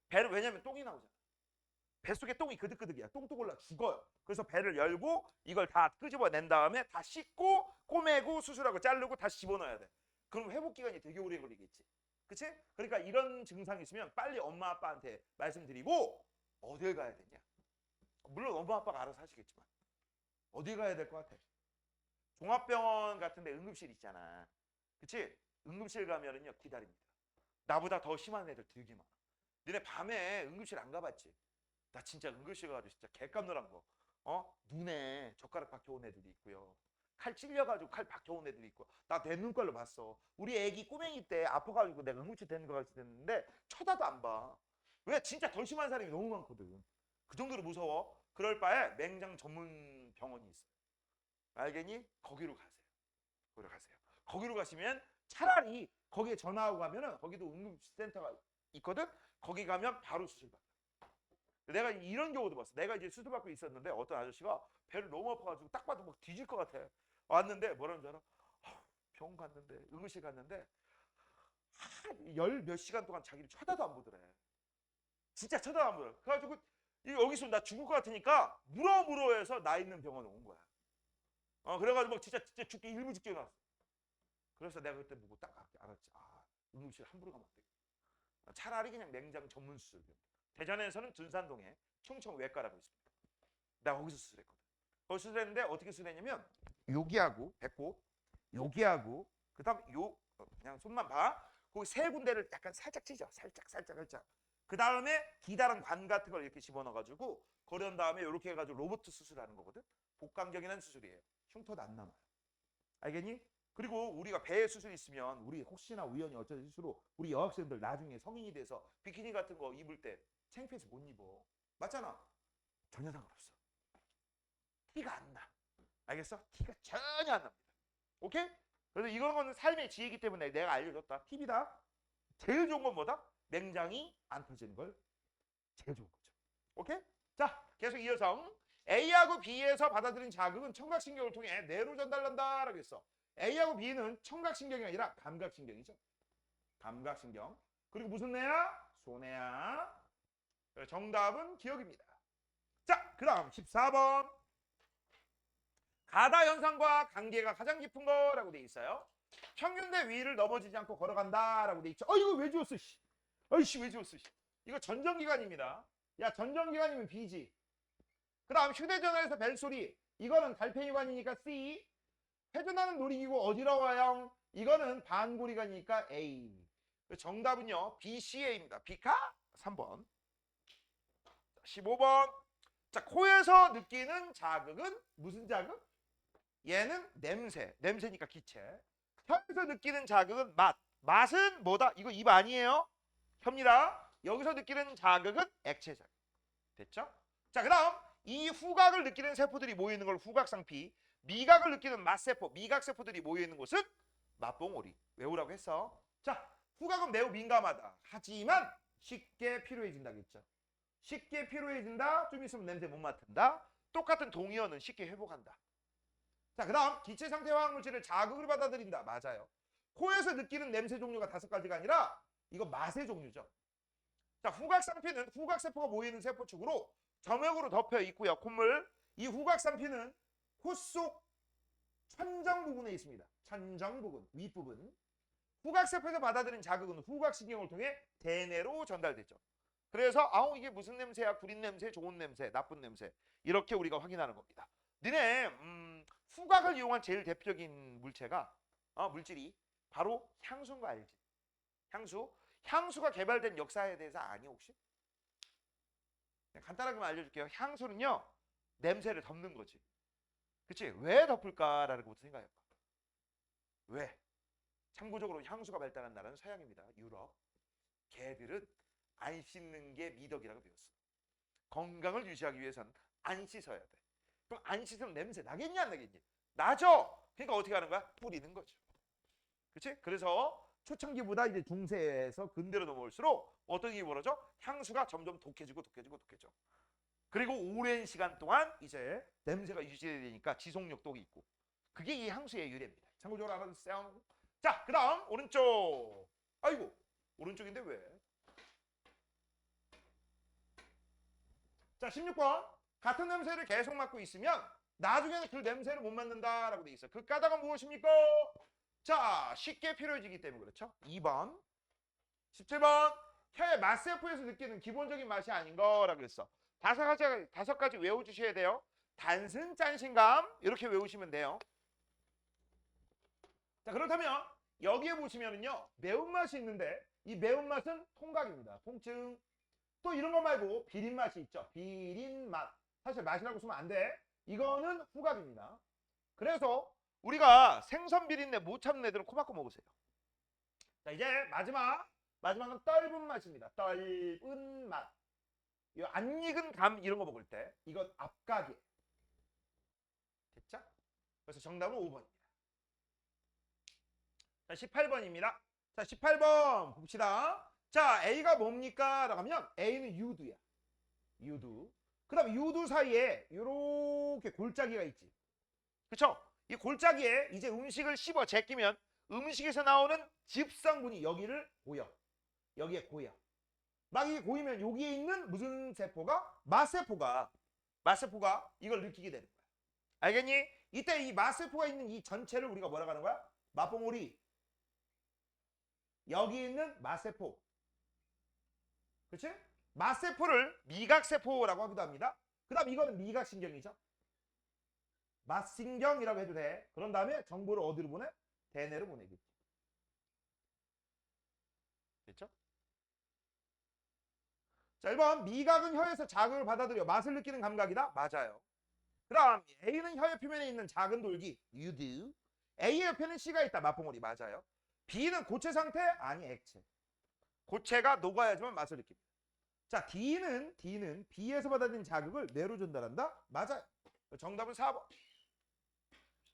배를 왜냐면 똥이 나오잖아. 뱃속에 똥이 그득그득이야. 똥똥 올라 죽어요. 그래서 배를 열고 이걸 다 끄집어낸 다음에 다 씻고 꼬매고 수술하고 자르고 다시 집어넣어야 돼. 그럼 회복 기간이 되게 오래 걸리겠지. 그치? 그러니까 이런 증상이 있으면 빨리 엄마 아빠한테 말씀드리고 어딜 가야 되냐. 물론 엄마 아빠가 알아서 하시겠지만 어딜 가야 될 것 같아. 종합병원 같은 데 응급실 있잖아. 그치? 응급실 가면은요 기다립니다. 나보다 더 심한 애들 되게 많아. 너네 밤에 응급실 안 가봤지? 나 진짜 응급실 가가지고 진짜 개깜놀한 거. 눈에 젓가락 박혀온 애들이 있고요. 칼 찔려가지고 칼 박혀온 애들이 있고. 나 내 눈깔로 봤어. 우리 애기 꼬맹이 때 아파가지고 내가 응급실 되는 거 같이 됐는데 쳐다도 안 봐. 왜? 진짜 더 심한 사람이 너무 많거든. 그 정도로 무서워. 그럴 바에 맹장 전문 병원이 있어요. 알겠니? 거기로 가세요. 거기로 가세요. 거기로 가시면 차라리 거기에 전화하고 가면은 거기도 응급센터가 있거든. 거기 가면 바로 수술받아. 내가 이런 경우도 봤어. 내가 이제 수술받고 있었는데 어떤 아저씨가 배를 너무 아파가지고 딱 봐도 막 뒤질 것 같아. 왔는데 뭐라는 줄 알아? 병원 갔는데 응급실 갔는데 열 몇 시간 동안 자기를 쳐다도 안 보더래. 진짜 쳐다도 안 보더래. 그래가지고 여기서 나 죽을 것 같으니까 물어 해서 나 있는 병원에 온 거야. 그래가지고 막 진짜 죽기 일부 직전에 왔어. 그래서 내가 그때 보고 딱 알았지. 아, 응급실 함부로 가면 안 되겠다. 차라리 그냥 맹장 전문 수술. 대전에서는 둔산동에 충청외과라고 있습니다. 나 거기서 수술했거든. 거기서 수술했는데 어떻게 수술했냐면 여기하고 배꼽, 여기하고 그다음 그냥 손만 봐. 거기 세 군데를 약간 살짝 찢어. 살짝. 그 다음에 기다란 관 같은 걸 이렇게 집어넣어가지고 거려온 다음에 이렇게 해가지고 로봇 수술하는 거거든. 복강경이라는 수술이에요. 흉터도 안 남아요. 알겠니? 그리고 우리가 배에 수술 있으면 우리 혹시나 우연히 어쩌다 실수로 우리 여학생들 나중에 성인이 돼서 비키니 같은 거 입을 때 창피해서 못 입어. 맞잖아. 전혀 상관없어. 티가 안 나. 알겠어? 티가 전혀 안 납니다. 오케이? 그래서 이런 거는 삶의 지혜이기 때문에 내가 알려줬다. 팁이다. 제일 좋은 건 뭐다? 맹장이 안 터지는 걸 제일 좋은 거죠. 오케이? 자, 계속 이어서 A하고 B에서 받아들인 자극은 청각신경을 통해 뇌로 전달된다라고 했어. A하고 B는 청각신경이 아니라 감각신경이죠. 감각신경. 그리고 무슨 뇌야? 소뇌야. 정답은 기억입니다. 자, 그 다음 14번. 가다 현상과 관계가 가장 깊은 거라고 돼 있어요. 평균대 위를 넘어지지 않고 걸어간다라고 돼 있죠. 이거 왜 지웠어? 왜 지웠어? 이거 전정기관입니다. 야, 전정기관이면 B지. 그 다음 휴대전화에서 벨소리. 이거는 달팽이관이니까 C. 회전하는 놀이기구 어지러워요. 이거는 반고리관이니까 A. 정답은요. B, C, A입니다. B가 3번. 15번. 자, 코에서 느끼는 자극은 무슨 자극? 얘는 냄새. 냄새니까 기체. 혀에서 느끼는 자극은 맛. 맛은 뭐다? 이거 입 아니에요? 혀입니다. 여기서 느끼는 자극은 액체 자극. 됐죠? 자, 그다음 이 후각을 느끼는 세포들이 모여 있는 걸 후각상피, 미각을 느끼는 맛세포, 미각세포들이 모여 있는 곳은 맛봉오리. 외우라고 했어. 자, 후각은 매우 민감하다. 하지만 쉽게 피로해진다겠죠. 쉽게 피로해진다. 좀 있으면 냄새 못 맡는다. 똑같은 동의어는 쉽게 회복한다. 자, 그다음 기체 상태 화학물질을 자극을 받아들인다. 맞아요. 코에서 느끼는 냄새 종류가 5가지가 아니라 이거 맛의 종류죠. 자, 후각상피는 후각세포가 모이는 세포축으로 점역으로 덮여 있고요. 콧물. 이 후각상피는 코 속 천정 부분에 있습니다. 천정 부분, 윗부분. 후각세포에서 받아들인 자극은 후각신경을 통해 대뇌로 전달되죠. 그래서 아우 이게 무슨 냄새야? 구린 냄새, 좋은 냄새, 나쁜 냄새. 이렇게 우리가 확인하는 겁니다. 니네 후각을 이용한 제일 대표적인 물질이 바로 향수인 거 알지? 향수. 향수가 개발된 역사에 대해서 아니 혹시? 간단하게만 알려줄게요. 향수는요. 냄새를 덮는 거지. 그치? 왜 덮을까라는 것부터 생각해봐. 왜? 참고적으로 향수가 발달한 나라는 서양입니다. 유럽. 걔들은 안 씻는 게 미덕이라고 배웠어. 건강을 유지하기 위해서는 안 씻어야 돼. 그럼 안 씻으면 냄새 나겠니 안 나겠니? 나죠. 그러니까 어떻게 하는 거야? 뿌리는 거죠. 그렇지? 그래서 초창기보다 이제 중세에서 근대로 넘어올수록 어떤 일이 벌어져? 향수가 점점 독해지고. 그리고 오랜 시간 동안 이제 냄새가 유지되니까 지속력도 있고. 그게 이 향수의 유래입니다. 참고적으로 알아두세요. 자, 그 다음 오른쪽. 아이고, 오른쪽인데 왜? 자, 16번. 같은 냄새를 계속 맡고 있으면 나중에는 그 냄새를 못 맡는다라고 돼 있어요. 그 까닭은 무엇입니까? 자, 쉽게 피로해지기 때문에 그렇죠. 2번. 17번. 혀의 맛세포에서 느끼는 기본적인 맛이 아닌 거라고 그랬어. 5가지 외워주셔야 돼요. 단순 짠신감 이렇게 외우시면 돼요. 자, 그렇다면 여기에 보시면은요 매운맛이 있는데 이 매운맛은 통각입니다. 통증. 또 이런 거 말고 비린맛이 있죠. 비린맛. 사실 맛이라고 쓰면 안 돼. 이거는 후각입니다. 그래서 우리가 생선 비린내 못 참는 애들은 코 막고 먹으세요. 자, 이제 마지막은 떫은 맛입니다. 떫은 맛. 이 안 익은 감 이런 거 먹을 때 이건 앞각이에요. 됐죠? 그래서 정답은 5번입니다. 자, 18번입니다. 자, 18번 봅시다. 자, A가 뭡니까? 라고 하면 A는 유두야. 유두. 그 다음 유두 사이에 이렇게 골짜기가 있지. 그쵸? 이 골짜기에 이제 음식을 씹어 제끼면 음식에서 나오는 집성분이 여기를 고여. 여기에 고여. 막 이게 고이면 여기에 있는 무슨 세포가? 맛세포가 이걸 느끼게 되는 거야. 알겠니? 이때 이 맛세포가 있는 이 전체를 우리가 뭐라고 하는 거야? 맛봉오리. 여기 있는 맛세포. 그치? 맛세포를 미각세포라고 하기도 합니다. 그 다음 이거는 미각신경이죠. 맛신경이라고 해도 돼. 그런 다음에 정보를 어디로 보내? 대뇌로 보내겠지. 됐죠? 자, 1번 미각은 혀에서 자극을 받아들여 맛을 느끼는 감각이다. 맞아요. 그 다음 A는 혀의 표면에 있는 작은 돌기 유두. A의 옆에는 C가 있다. 맛봉오리. 맞아요. B는 고체 상태? 아니 액체. 고체가 녹아야지만 맛을 느낍니다. 자, D는 B에서 받아들인 자극을 뇌로 전달한다. 맞아요. 정답은 4번.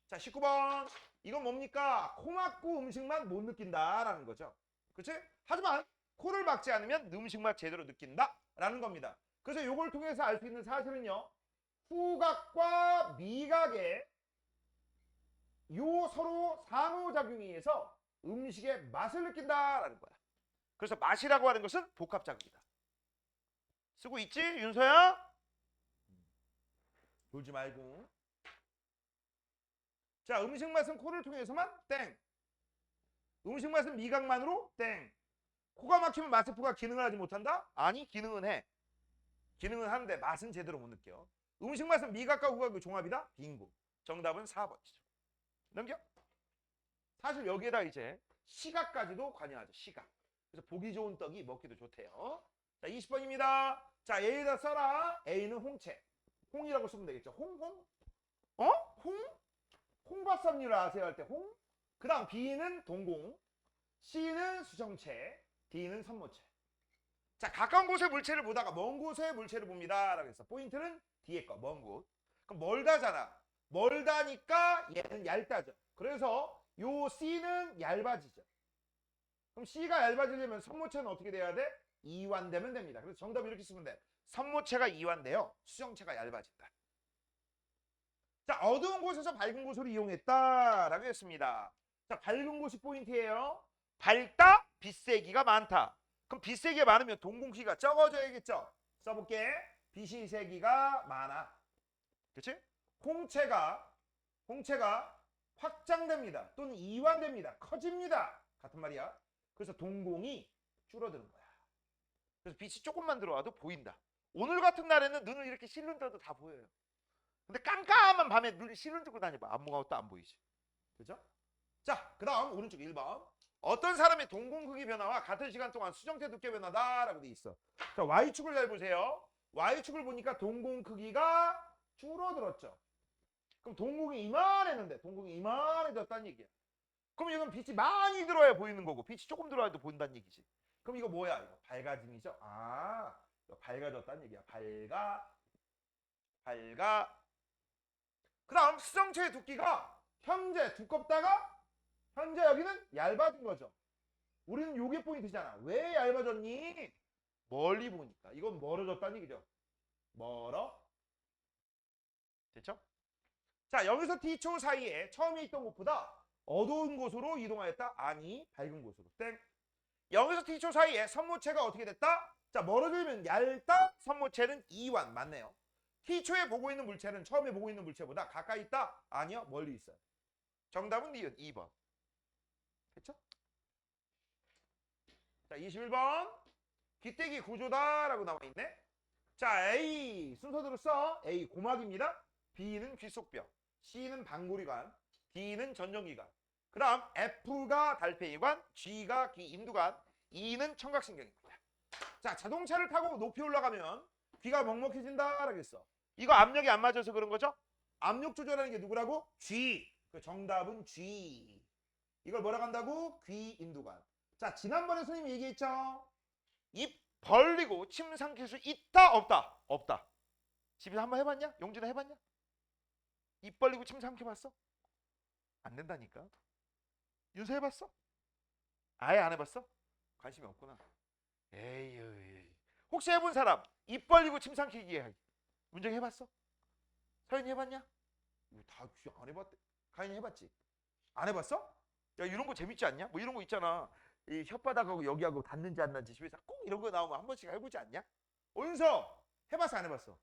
자, 19번. 이건 뭡니까? 코 막고 음식만 못 느낀다라는 거죠. 그치? 하지만 코를 막지 않으면 음식만 제대로 느낀다라는 겁니다. 그래서 이걸 통해서 알 수 있는 사실은요. 후각과 미각의 요 서로 상호작용에 의해서 음식의 맛을 느낀다라는 거야. 그래서 맛이라고 하는 것은 복합작용이다. 쓰고 있지, 윤서야? 졸지 말고. 자, 음식 맛은 코를 통해서만 땡. 음식 맛은 미각만으로 땡. 코가 막히면 맛세포가 기능을 하지 못한다? 아니, 기능은 해. 기능은 하는데 맛은 제대로 못 느껴. 음식 맛은 미각과 후각의 종합이다. 빙고. 정답은 4번이죠. 넘겨. 사실 여기에다 이제 시각까지도 관여하죠. 시각. 그래서 보기 좋은 떡이 먹기도 좋대요. 자, 20번입니다. 자, A에다 써라. A는 홍채. 홍이라고 쓰면 되겠죠. 홍? 어? 홍밥섭류를 아세요? 할 때 홍. 그 다음 B는 동공. C는 수정체. D는 선모체. 자, 가까운 곳의 물체를 보다가 먼 곳의 물체를 봅니다. 라고 했어. 포인트는 뒤에 거, 먼 곳. 그럼 멀다잖아. 멀다니까 얘는 얇다죠. 그래서 요 C는 얇아지죠. 그럼 C가 얇아지려면 선모체는 어떻게 돼야 돼? 이완되면 됩니다. 그래서 정답 이렇게 쓰면 돼. 선모체가 이완돼요. 수정체가 얇아진다. 자, 어두운 곳에서 밝은 곳으로 이용했다라고 했습니다. 자, 밝은 곳이 포인트예요. 밝다, 빛세기가 많다. 그럼 빛세기가 많으면 동공기가 적어져야겠죠. 써볼게. 빛이 세기가 많아. 그렇지? 홍채가 확장됩니다. 또는 이완됩니다. 커집니다. 같은 말이야. 그래서 동공이 줄어드는 거야. 그래서 빛이 조금만 들어와도 보인다. 오늘 같은 날에는 눈을 이렇게 실눈 떠도 다 보여요. 근데 깜깜한 밤에 눈을 실눈 뜨고 다녀봐. 아무것도 안 보이지. 그죠? 자, 그 다음 오른쪽 1번. 어떤 사람의 동공 크기 변화와 같은 시간 동안 수정체 두께 변화다라고 돼 있어. 자, Y축을 잘 보세요. Y축을 보니까 동공 크기가 줄어들었죠. 그럼 동공이 이만했는데 동공이 이만해졌다는 얘기야. 그럼 이건 빛이 많이 들어야 보이는 거고 빛이 조금 들어야도 보인다는 얘기지. 그럼 이거 뭐야? 이거 밝아짐이죠. 아, 이거 밝아졌다는 얘기야. 밝아. 그 다음 수정체의 두께가 현재 두껍다가 현재 여기는 얇아진 거죠. 우리는 요게 포인트잖아. 왜 얇아졌니? 멀리 보니까. 이건 멀어졌다는 얘기죠. 됐죠? 자, 여기서 T초 사이에 처음에 있던 곳보다 어두운 곳으로 이동하였다. 아니, 밝은 곳으로. 땡. 여기서 T초 사이에 선모체가 어떻게 됐다? 자, 멀어지면 얇다. 선모체는 이완. 맞네요. T초에 보고 있는 물체는 처음에 보고 있는 물체보다 가까이 있다? 아니요, 멀리 있어요. 정답은 니은 2번. 됐죠? 자, 21번. 귀때기 구조다라고 나와 있네. 자, A 순서대로 써. A 고막입니다. B는 귓속뼈, C는 방구리관, D는 전정기관. 그 다음 F가 달팽이관, G가 귀 인두관, E는 청각신경입니다. 자, 자동차를 타고 높이 올라가면 귀가 먹먹해진다라고 했어. 이거 압력이 안 맞아서 그런 거죠? 압력 조절하는 게 누구라고? G. 그 정답은 G. 이걸 뭐라고 한다고? 귀 인두관. 자, 지난번에 선생님이 얘기했죠? 입 벌리고 침 삼킬 수 있다 없다? 없다. 집에서 한번 해봤냐? 용진아 해봤냐? 입 벌리고 침 삼켜봤어? 안 된다니까. 윤서 해봤어? 아예 안 해봤어? 관심이 없구나. 에이. 혹시 해본 사람 입 벌리고 침 삼키기 문정 해봤어? 서연이 해봤냐? 이거 다 안 해봤대. 가인이 해봤지? 안 해봤어? 야, 이런 거 재밌지 않냐? 뭐 이런 거 있잖아. 이 혓바닥하고 여기하고 닿는지 안 닿는지 집에서 꼭 이런 거 나오면 한 번씩 해보지 않냐? 윤서 해봤어 안 해봤어?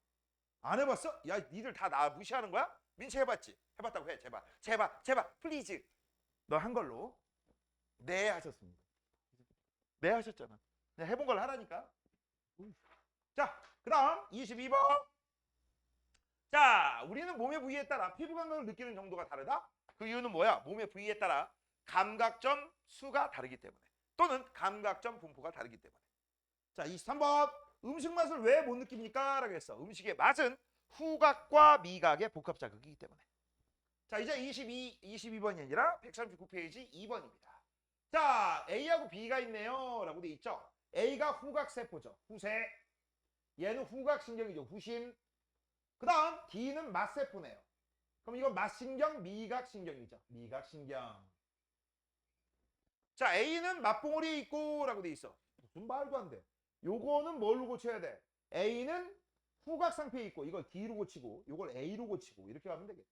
안 해봤어? 야, 니들 다 나 무시하는 거야? 민채 해봤지? 해봤다고 해. 제발 플리즈. 너 한 걸로. 네 하셨습니다. 네 하셨잖아. 그냥 해본 걸 하라니까. 자, 그 다음 22번. 자, 우리는 몸의 부위에 따라 피부 감각을 느끼는 정도가 다르다. 그 이유는 뭐야? 몸의 부위에 따라 감각점 수가 다르기 때문에, 또는 감각점 분포가 다르기 때문에. 자, 23번. 음식 맛을 왜 못 느낍니까? 라고 했어. 음식의 맛은 후각과 미각의 복합 자극이기 때문에. 자, 이제 22번이 아니라 139페이지 2번입니다. 자, A하고 B가 있네요 라고 돼 있죠. A가 후각세포죠. 후세. 얘는 후각신경이죠. 후신. 그 다음 D는 맛세포네요. 그럼 이건 맛신경, 미각신경이죠. 미각신경. 자, A는 맛봉오리에 있고 라고 돼 있어. 무슨 말도 안 돼. 요거는 뭘로 고쳐야 돼? A는 후각상표에 있고 이걸 D로 고치고 이걸 A로 고치고 이렇게 하면 되겠다.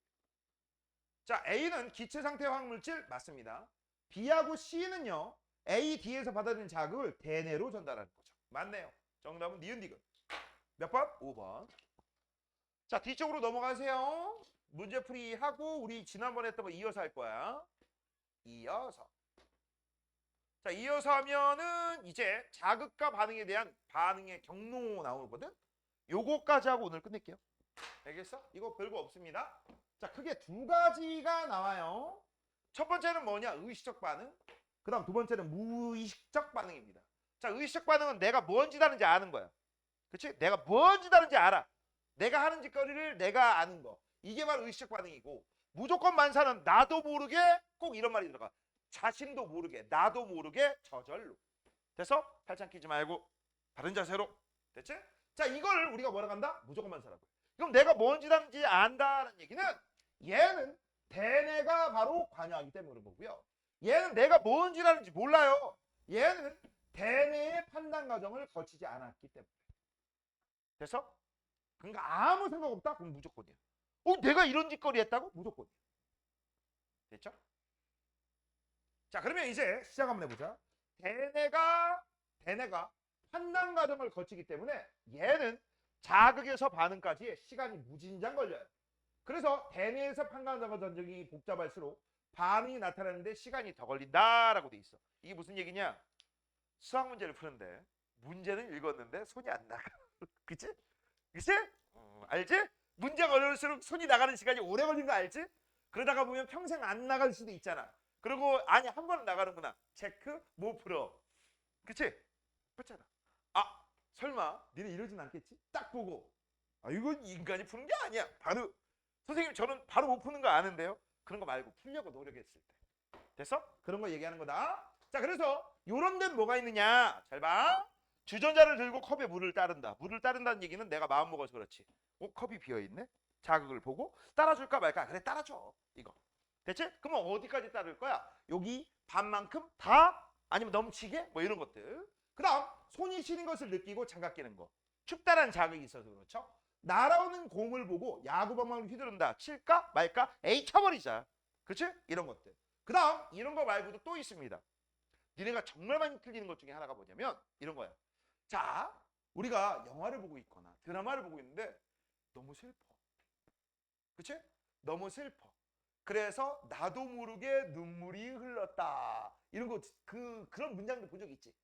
자, A는 기체상태 화학물질 맞습니다. B하고 C는요, A, D에서 받아들인 자극을 대뇌로 전달하는 거죠. 맞네요. 정답은 니은디귿. 몇 번? 5번. 자, 뒤쪽으로 넘어가세요. 문제풀이 하고 우리 지난번에 했던 거 이어서 할 거야. 이어서. 자, 이어서 하면은 이제 자극과 반응에 대한 반응의 경로 나오거든. 요거까지 하고 오늘 끝낼게요. 알겠어? 이거 별거 없습니다. 자, 크게 두 가지가 나와요. 첫 번째는 뭐냐? 의식적 반응. 그 다음 두 번째는 무의식적 반응입니다. 자, 의식적 반응은 내가 뭔 짓 하는지 아는 거야. 그치? 내가 뭔 짓 하는지 알아. 내가 하는 짓거리를 내가 아는 거. 이게 바로 의식적 반응이고, 무조건 만사는 나도 모르게 꼭 이런 말이 들어가. 자신도 모르게, 나도 모르게 저절로. 됐어? 팔짱 끼지 말고 바른 자세로. 됐지? 자, 이걸 우리가 뭐라고 한다? 무조건 만사라고. 그럼 내가 뭔 짓 하는지 안다는 얘기는 얘는 대뇌가 바로 관여하기 때문에 그런 거고요. 얘는 내가 뭔 짓 하는지 몰라요. 얘는 대뇌의 판단 과정을 거치지 않았기 때문에. 됐어? 그러니까 아무 생각 없다? 그럼 무조건이야. 내가 이런 짓거리 했다고? 무조건이야. 됐죠? 자, 그러면 이제 시작 한번 해보자. 대뇌가 판단 과정을 거치기 때문에 얘는 자극에서 반응까지 시간이 무진장 걸려요. 그래서 대뇌에서 판단 과정이 복잡할수록 반응이 나타나는데 시간이 더 걸린다라고 돼 있어. 이게 무슨 얘기냐? 수학 문제를 푸는데 문제는 읽었는데 손이 안 나가. 그치? 그치? 알지? 문제가 어려울수록 손이 나가는 시간이 오래 걸린 거 알지? 그러다가 보면 평생 안 나갈 수도 있잖아. 그리고 아니 한 번은 나가는구나. 체크 못 풀어. 그치? 그렇잖아. 아 설마 니네 이러진 않겠지? 딱 보고 이건 인간이 푸는 게 아니야. 바로 선생님 저는 바로 못 푸는 거 아는데요. 그런 거 말고 풀려고 노력했을 때. 됐어? 그런 거 얘기하는 거다. 자, 그래서 요런 데는 뭐가 있느냐? 잘 봐. 주전자를 들고 컵에 물을 따른다. 물을 따른다는 얘기는 내가 마음 먹어서 그렇지. 컵이 비어있네? 자극을 보고 따라줄까 말까? 그래 따라줘. 이거. 됐지? 그러면 어디까지 따를 거야? 여기 반만큼 다? 아니면 넘치게? 뭐 이런 것들. 그 다음 손이 시린 것을 느끼고 장갑 끼는 거. 춥다라는 자극이 있어서 그렇죠? 날아오는 공을 보고 야구방망이를 휘두른다. 칠까 말까? 에이 쳐버리자. 그치? 이런 것들. 그 다음 이런 거 말고도 또 있습니다. 니네가 정말 많이 틀리는 것 중에 하나가 뭐냐면 이런 거야. 자, 우리가 영화를 보고 있거나 드라마를 보고 있는데 너무 슬퍼. 그치? 너무 슬퍼. 그래서 나도 모르게 눈물이 흘렀다. 이런 거 그런 문장도 본 적 있지?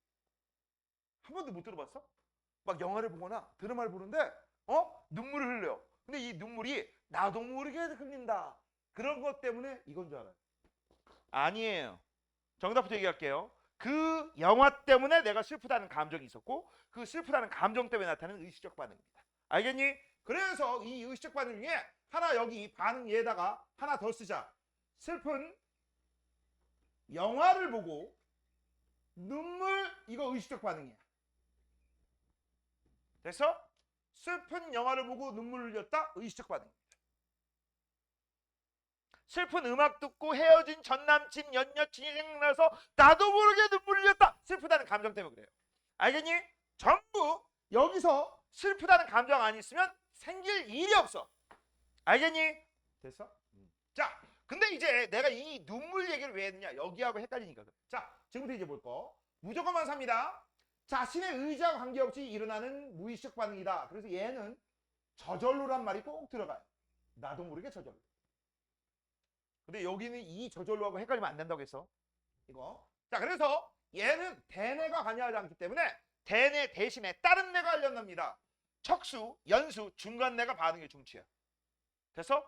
한 번도 못 들어봤어? 막 영화를 보거나 드라마를 보는데 눈물을 흘려. 근데 이 눈물이 나도 모르게 흘린다. 그런 것 때문에 이건 줄 알아요. 아니에요. 정답부터 얘기할게요. 그 영화 때문에 내가 슬프다는 감정이 있었고 그 슬프다는 감정 때문에 나타나는 의식적 반응입니다. 알겠니? 그래서 이 의식적 반응 중에 하나 여기 반응 얘에다가 하나 더 쓰자. 슬픈 영화를 보고 눈물 이거 의식적 반응이야. 됐어? 슬픈 영화를 보고 눈물을 흘렸다? 의식적 반응입니다. 슬픈 음악 듣고 헤어진 전남친 연여친이 생각나서 나도 모르게 눈물을 흘렸다. 슬프다는 감정 때문에 그래요. 알겠니? 전부 여기서 슬프다는 감정 안 있으면 생길 일이 없어. 알겠니? 됐어? 자, 근데 이제 내가 이 눈물 얘기를 왜 했느냐? 여기하고 헷갈리니까 그래. 자, 지금부터 이제 볼 거. 무조건만 삽니다. 자신의 의지와 관계없이 일어나는 무의식 반응이다. 그래서 얘는 저절로란 말이 꼭 들어가요. 나도 모르게 저절로. 근데 여기는 이 저절로하고 헷갈리면 안 된다고 했어. 이거. 자, 그래서 얘는 대뇌가 관여하지 않기 때문에 대뇌 대신에 다른 뇌가 관련합니다. 척수, 연수, 중간뇌가 반응의 중추야. 됐어?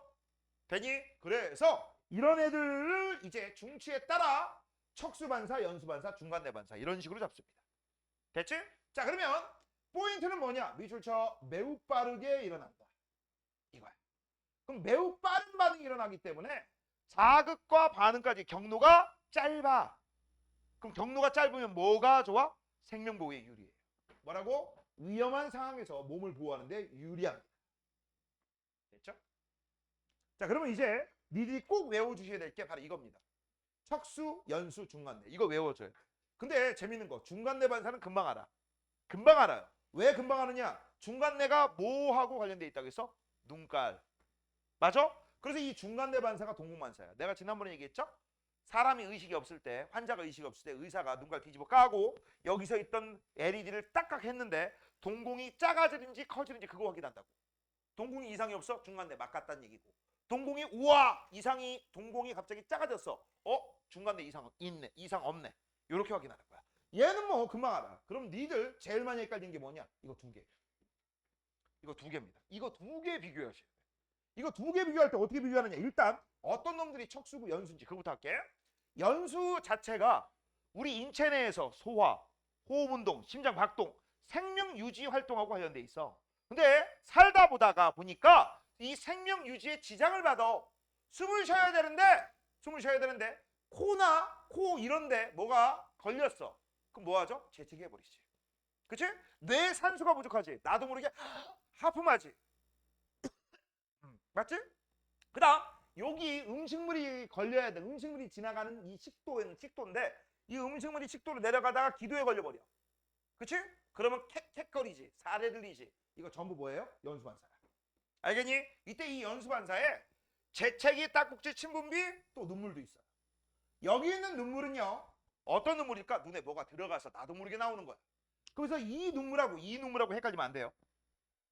되니? 그래서 이런 애들을 이제 중추에 따라 척수 반사, 연수 반사, 중간뇌 반사 이런 식으로 잡습니다. 됐지? 자, 그러면 포인트는 뭐냐? 미술처 매우 빠르게 일어난다. 이거야. 그럼 매우 빠른 반응이 일어나기 때문에 자극과 반응까지 경로가 짧아. 그럼 경로가 짧으면 뭐가 좋아? 생명보호에 유리해요. 뭐라고? 위험한 상황에서 몸을 보호하는데 유리합니다. 됐죠? 자, 그러면 이제 니들이 꼭 외워주셔야 될 게 바로 이겁니다. 척수, 연수, 중간뇌. 이거 외워줘요. 근데 재밌는 거 중간뇌 반사는 금방 알아. 금방 알아요. 왜 금방 아느냐? 중간뇌가 뭐하고 관련돼 있다고 했어? 눈깔. 맞아? 그래서 이 중간뇌 반사가 동공반사야. 내가 지난번에 얘기했죠? 사람이 의식이 없을 때, 환자가 의식이 없을 때 의사가 눈깔 뒤집어 까고 여기서 있던 LED를 딱딱 했는데 동공이 작아지는지 커지는지 그거 확인한다고. 동공이 이상이 없어? 중간뇌 막 갔다는 얘기고. 동공이 우와 이상이 동공이 갑자기 작아졌어. 중간뇌 이상 있네. 이상 없네. 이렇게 확인하는 거야. 얘는 뭐 금방 알아. 그럼 니들 제일 많이 헷갈리는 게 뭐냐? 이거 두 개. 이거 두 개입니다. 이거 두 개 비교하셔야 돼. 이거 두 개 비교할 때 어떻게 비교하느냐. 일단 어떤 놈들이 척수고 연수인지 그거부터 할게. 연수 자체가 우리 인체 내에서 소화, 호흡운동, 심장 박동, 생명 유지 활동하고 관련돼 있어. 근데 살다 보다가 보니까 이 생명 유지에 지장을 받아. 숨을 쉬어야 되는데 코나 코 이런데 뭐가 걸렸어. 그럼 뭐 하죠? 재채기 해버리지. 그치? 뇌에 산소가 부족하지. 나도 모르게 하품하지. 맞지? 그 다음 여기 음식물이 걸려야 돼. 음식물이 지나가는 이 식도인데 이 음식물이 식도로 내려가다가 기도에 걸려버려. 그치? 그러면 캑캑거리지. 사례 들리지. 이거 전부 뭐예요? 연수반사야. 알겠니? 이때 이 연수반사에 재채기, 딱꼭지, 침분비, 또 눈물도 있어요. 여기 있는 눈물은요. 어떤 눈물일까? 눈에 뭐가 들어가서 나도 모르게 나오는 거야. 그래서 이 눈물하고 헷갈리면 안 돼요.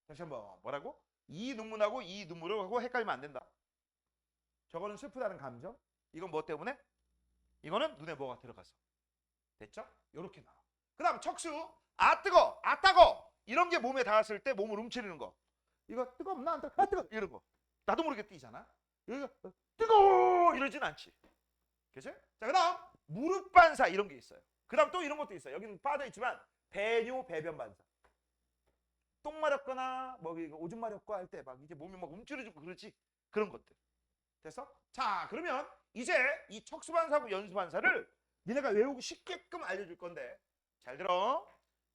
다시 한번 뭐라고? 이 눈물하고 이 눈물하고 헷갈리면 안 된다. 저거는 슬프다는 감정. 이건 뭐 때문에? 이거는 눈에 뭐가 들어가서. 됐죠? 요렇게 나와. 그 다음 척수. 아 뜨거, 아 따거. 이런 게 몸에 닿았을 때 몸을 움츠리는 거. 이거 뜨겁나 안 뜨거? 아 뜨거. 이런 거. 나도 모르게 뛰잖아. 여기가 뜨거워 이러진 않지. 그치? 자, 그 다음 무릎 반사 이런 게 있어요. 그 다음 또 이런 것도 있어요. 여기는 빠져있지만 배뇨 배변 반사. 똥 마렵거나 뭐 오줌 마렵고 할 때 막 이제 몸이 막 움츠러지고 그러지. 그런 것들. 됐어? 자, 그러면 이제 이 척수 반사하고 연수 반사를 니네가 외우기 쉽게끔 알려줄 건데 잘 들어.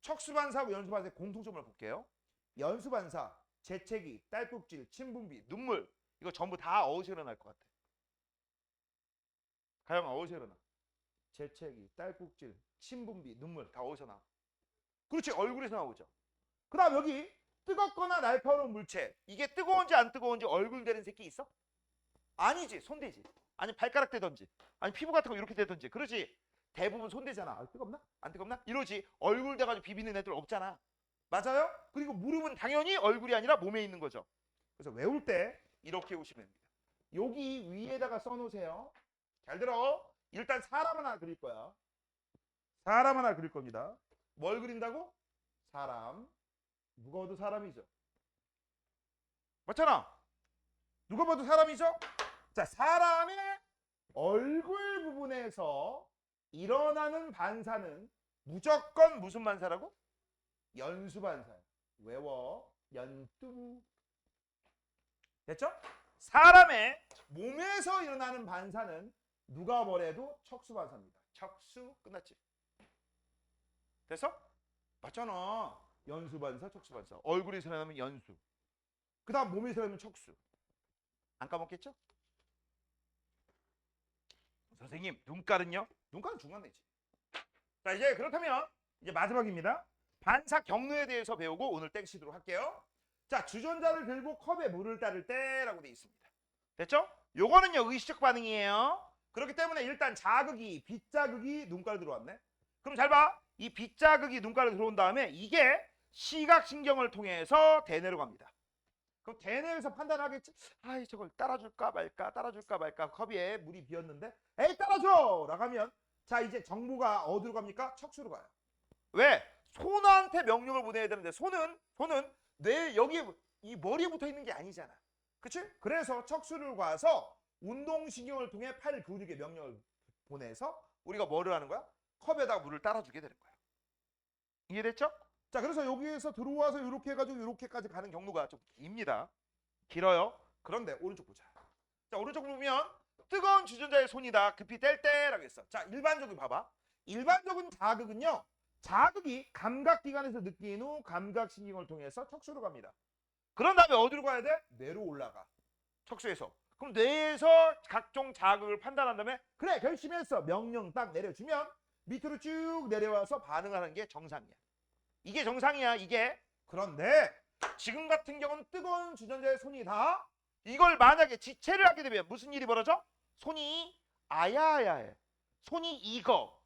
척수 반사하고 연수 반사의 공통점을 볼게요. 연수 반사, 재채기, 딸꾹질, 침분비, 눈물 이거 전부 다 어디서 일어날 것 같아? 가영아 어디서 일어나? 재채기, 딸꾹질, 침분비, 눈물 다 어디서 나와? 그렇지, 얼굴에서 나오죠. 그 다음 여기 뜨겁거나 날카로운 물체. 이게 뜨거운지 안 뜨거운지 얼굴 대는 새끼 있어? 아니지, 손대지. 아니 발가락 대던지 아니 피부 같은 거 이렇게 대던지. 그러지. 대부분 손대잖아. 아, 뜨겁나? 안 뜨겁나? 이러지. 얼굴 대가지고 비비는 애들 없잖아. 맞아요? 그리고 무릎은 당연히 얼굴이 아니라 몸에 있는 거죠. 그래서 외울 때 이렇게 오시면 됩니다. 여기 위에다가 써놓으세요. 잘 들어. 일단 사람 하나 그릴 거야. 사람 하나 그릴 겁니다. 뭘 그린다고? 사람. 누가 봐도 사람이죠. 맞잖아. 누가 봐도 사람이죠? 자, 사람의 얼굴 부분에서 일어나는 반사는 무조건 무슨 반사라고? 연수 반사야. 외워. 연뚜. 됐죠? 사람의 몸에서 일어나는 반사는 누가 뭐래도 척수 반사입니다. 척수 끝났지? 됐어? 맞잖아. 연수 반사, 척수 반사. 얼굴에서 일어나면 연수. 그 다음 몸에서 일어나면 척수. 안 까먹겠죠? 선생님, 눈깔은요? 눈깔은 중간내지. 자, 이제 그렇다면 이제 마지막입니다. 반사 경로에 대해서 배우고 오늘 땡치도록 할게요. 자, 주전자를 들고 컵에 물을 따를 때라고 되어 있습니다. 됐죠? 요거는요, 의식적 반응이에요. 그렇기 때문에 일단 자극이, 빗자극이 눈가로 들어왔네. 그럼 잘 봐. 이 빗자극이 눈가로 들어온 다음에 이게 시각신경을 통해서 대뇌로 갑니다. 그럼 대뇌에서 판단하겠지. 아이 저걸 따라줄까 말까 컵에 물이 비었는데 에이 따라줘 라고 하면 자 이제 정보가 어디로 갑니까? 척수로 가요. 왜? 손한테 명령을 보내야 되는데 손은 뇌 여기 이 머리에 붙어 있는 게 아니잖아. 그치? 그래서 척수를 가서 운동신경을 통해 팔 근육에 명령을 보내서 우리가 뭐를 하는 거야? 컵에다가 물을 따라주게 되는 거야. 이해됐죠? 자, 그래서 여기에서 들어와서 이렇게 해가지고 이렇게까지 가는 경로가 좀 깁니다. 길어요. 그런데 오른쪽 보자. 자, 오른쪽 보면 뜨거운 주전자의 손이다. 급히 뗄 때라고 했어. 자, 일반적으로 봐봐. 일반적인 자극은요. 자극이 감각기관에서 느낀 후 감각신경을 통해서 척수로 갑니다. 그런 다음에 어디로 가야 돼? 뇌로 올라가. 척수에서. 그럼 뇌에서 각종 자극을 판단한 다음에 그래 결심했어. 명령 딱 내려주면 밑으로 쭉 내려와서 반응하는 게 정상이야. 이게 정상이야 이게. 그런데 지금 같은 경우는 뜨거운 주전자의 손이다. 이걸 만약에 지체를 하게 되면 무슨 일이 벌어져? 손이 아야아야해. 손이 익어.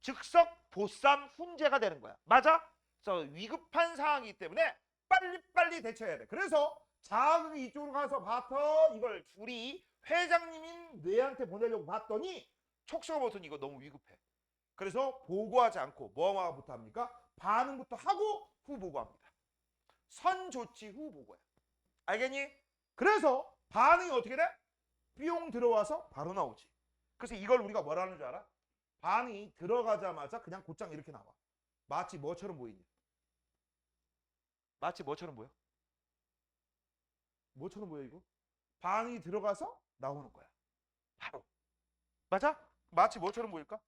즉석 보쌈 훈제가 되는 거야. 맞아? 그래서 위급한 상황이기 때문에 빨리빨리 대처해야 돼. 그래서 자극이 이쪽으로 가서 봐서 이걸 우리 회장님인 뇌한테 보내려고 봤더니 척수가 버튼 이거 너무 위급해. 그래서 보고하지 않고 뭐부터 합니까? 반응부터 하고 후 보고합니다. 선 조치 후 보고야. 알겠니? 그래서 반응이 어떻게 돼? 뿅 들어와서 바로 나오지. 그래서 이걸 우리가 뭐라는 줄 알아? 반응이 들어가자마자 그냥 곧장 이렇게 나와. 마치 뭐처럼 보이니? 마치 뭐처럼 보여? 뭐처럼 보여 이거? 반응이 들어가서 나오는 거야. 바로. 맞아? 마치 뭐처럼 보일까?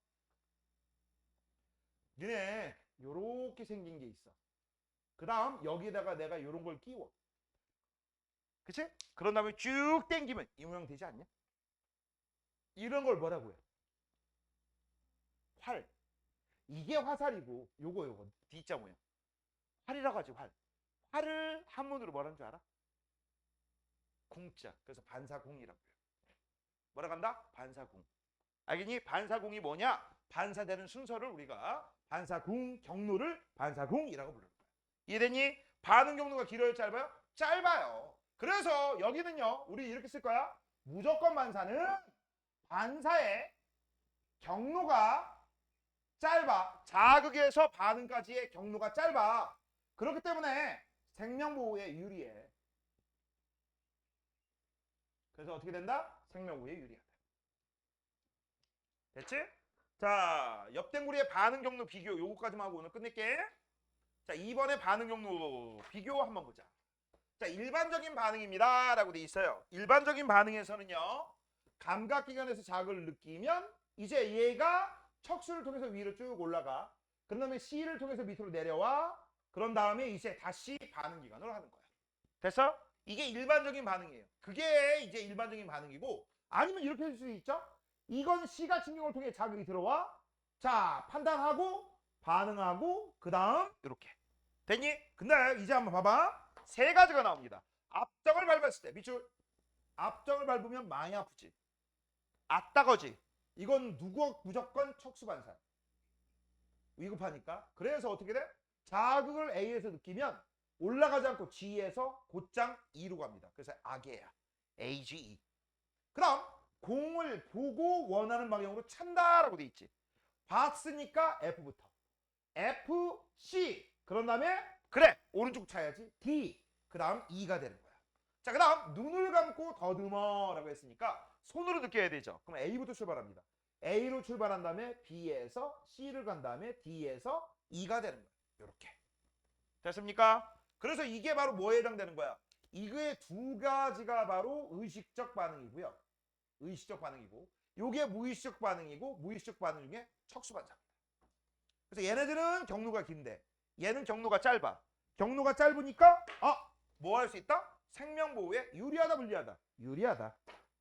니네 요렇게 생긴 게 있어. 그 다음 여기다가 내가 요런 걸 끼워. 그치? 그런 다음에 쭉 당기면 이 모양 되지 않냐? 이런 걸 뭐라고 해? 활. 이게 화살이고 요거 D자 모양. 활이라고 하지 활. 활을 한문으로 뭐라는 줄 알아? 궁자. 그래서 반사궁이라고 해요. 뭐라고 한다? 반사궁. 알겠니? 반사궁이 뭐냐? 반사되는 순서를 우리가 반사궁 경로를 반사궁이라고 부르는 거야. 이해됐니? 반응 경로가 길어요, 짧아요? 짧아요. 그래서 여기는요, 우리 이렇게 쓸 거야. 무조건 반사는 반사의 경로가 짧아. 자극에서 반응까지의 경로가 짧아. 그렇기 때문에 생명보호에 유리해. 그래서 어떻게 된다? 생명보호에 유리하다. 됐지? 자, 옆댕구리의 반응 경로 비교 요거까지만 하고 오늘 끝낼게. 자, 2번의 반응 경로 비교 한번 보자. 자, 일반적인 반응입니다 라고 돼 있어요. 일반적인 반응에서는요, 감각기관에서 자극을 느끼면 이제 얘가 척수를 통해서 위로 쭉 올라가. 그 다음에 C를 통해서 밑으로 내려와. 그런 다음에 이제 다시 반응기관으로 하는 거야. 됐어? 이게 일반적인 반응이에요. 그게 이제 일반적인 반응이고, 아니면 이렇게 할 수 있죠? 이건 시각신경을 통해 자극이 들어와. 자, 판단하고 반응하고 그 다음 이렇게. 됐니? 근데 이제 한번 봐봐. 세 가지가 나옵니다. 앞정을 밟았을 때 밑줄. 앞정을 밟으면 많이 아프지. 아따거지. 이건 무조건 척수반사. 위급하니까. 그래서 어떻게 돼? 자극을 A에서 느끼면 올라가지 않고 G에서 곧장 E로 갑니다. 그래서 악예야. AGE. 그 다음 공을 보고 원하는 방향으로 찬다라고 돼 있지. 봤으니까 F부터. F, C. 그런 다음에 그래 오른쪽 차야지. D. 그 다음 E가 되는 거야. 자, 그 다음 눈을 감고 더듬어라고 했으니까 손으로 느껴야 되죠. 그럼 A부터 출발합니다. A로 출발한 다음에 B에서 C를 간 다음에 D에서 E가 되는 거야. 이렇게. 됐습니까? 그래서 이게 바로 뭐에 해당되는 거야? 이거의 두 가지가 바로 의식적 반응이고요. 의식적 반응이고, 요게 무의식적 반응이고, 무의식적 반응 중에 척수반사입니다. 그래서 얘네들은 경로가 긴데 얘는 경로가 짧아. 경로가 짧으니까 뭐 할 수 있다? 생명보호에 유리하다 불리하다? 유리하다.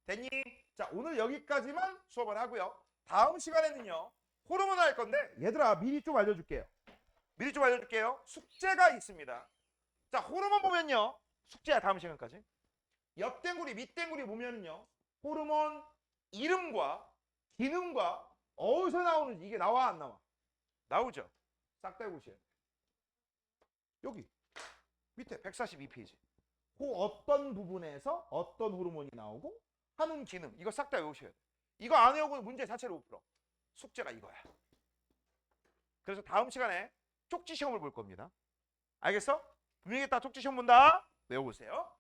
됐니? 자, 오늘 여기까지만 수업을 하고요. 다음 시간에는요, 호르몬 할 건데 얘들아 미리 좀 알려줄게요. 미리 좀 알려줄게요. 숙제가 있습니다. 자, 호르몬 보면요, 숙제야. 다음 시간까지. 옆댕구리 밑댕구리 보면은요, 호르몬 이름과 기능과 어디서 나오는지 이게 나와 안 나와? 나오죠. 싹 다 보셔야 돼요. 여기 밑에 142페이지. 그 어떤 부분에서 어떤 호르몬이 나오고 하는 기능, 이거 싹 다 외우셔야 돼요. 이거 안 외우고는 문제 자체를 못 풀어. 숙제가 이거야. 그래서 다음 시간에 쪽지 시험을 볼 겁니다. 알겠어? 분명히 다 쪽지 시험 본다. 외워보세요.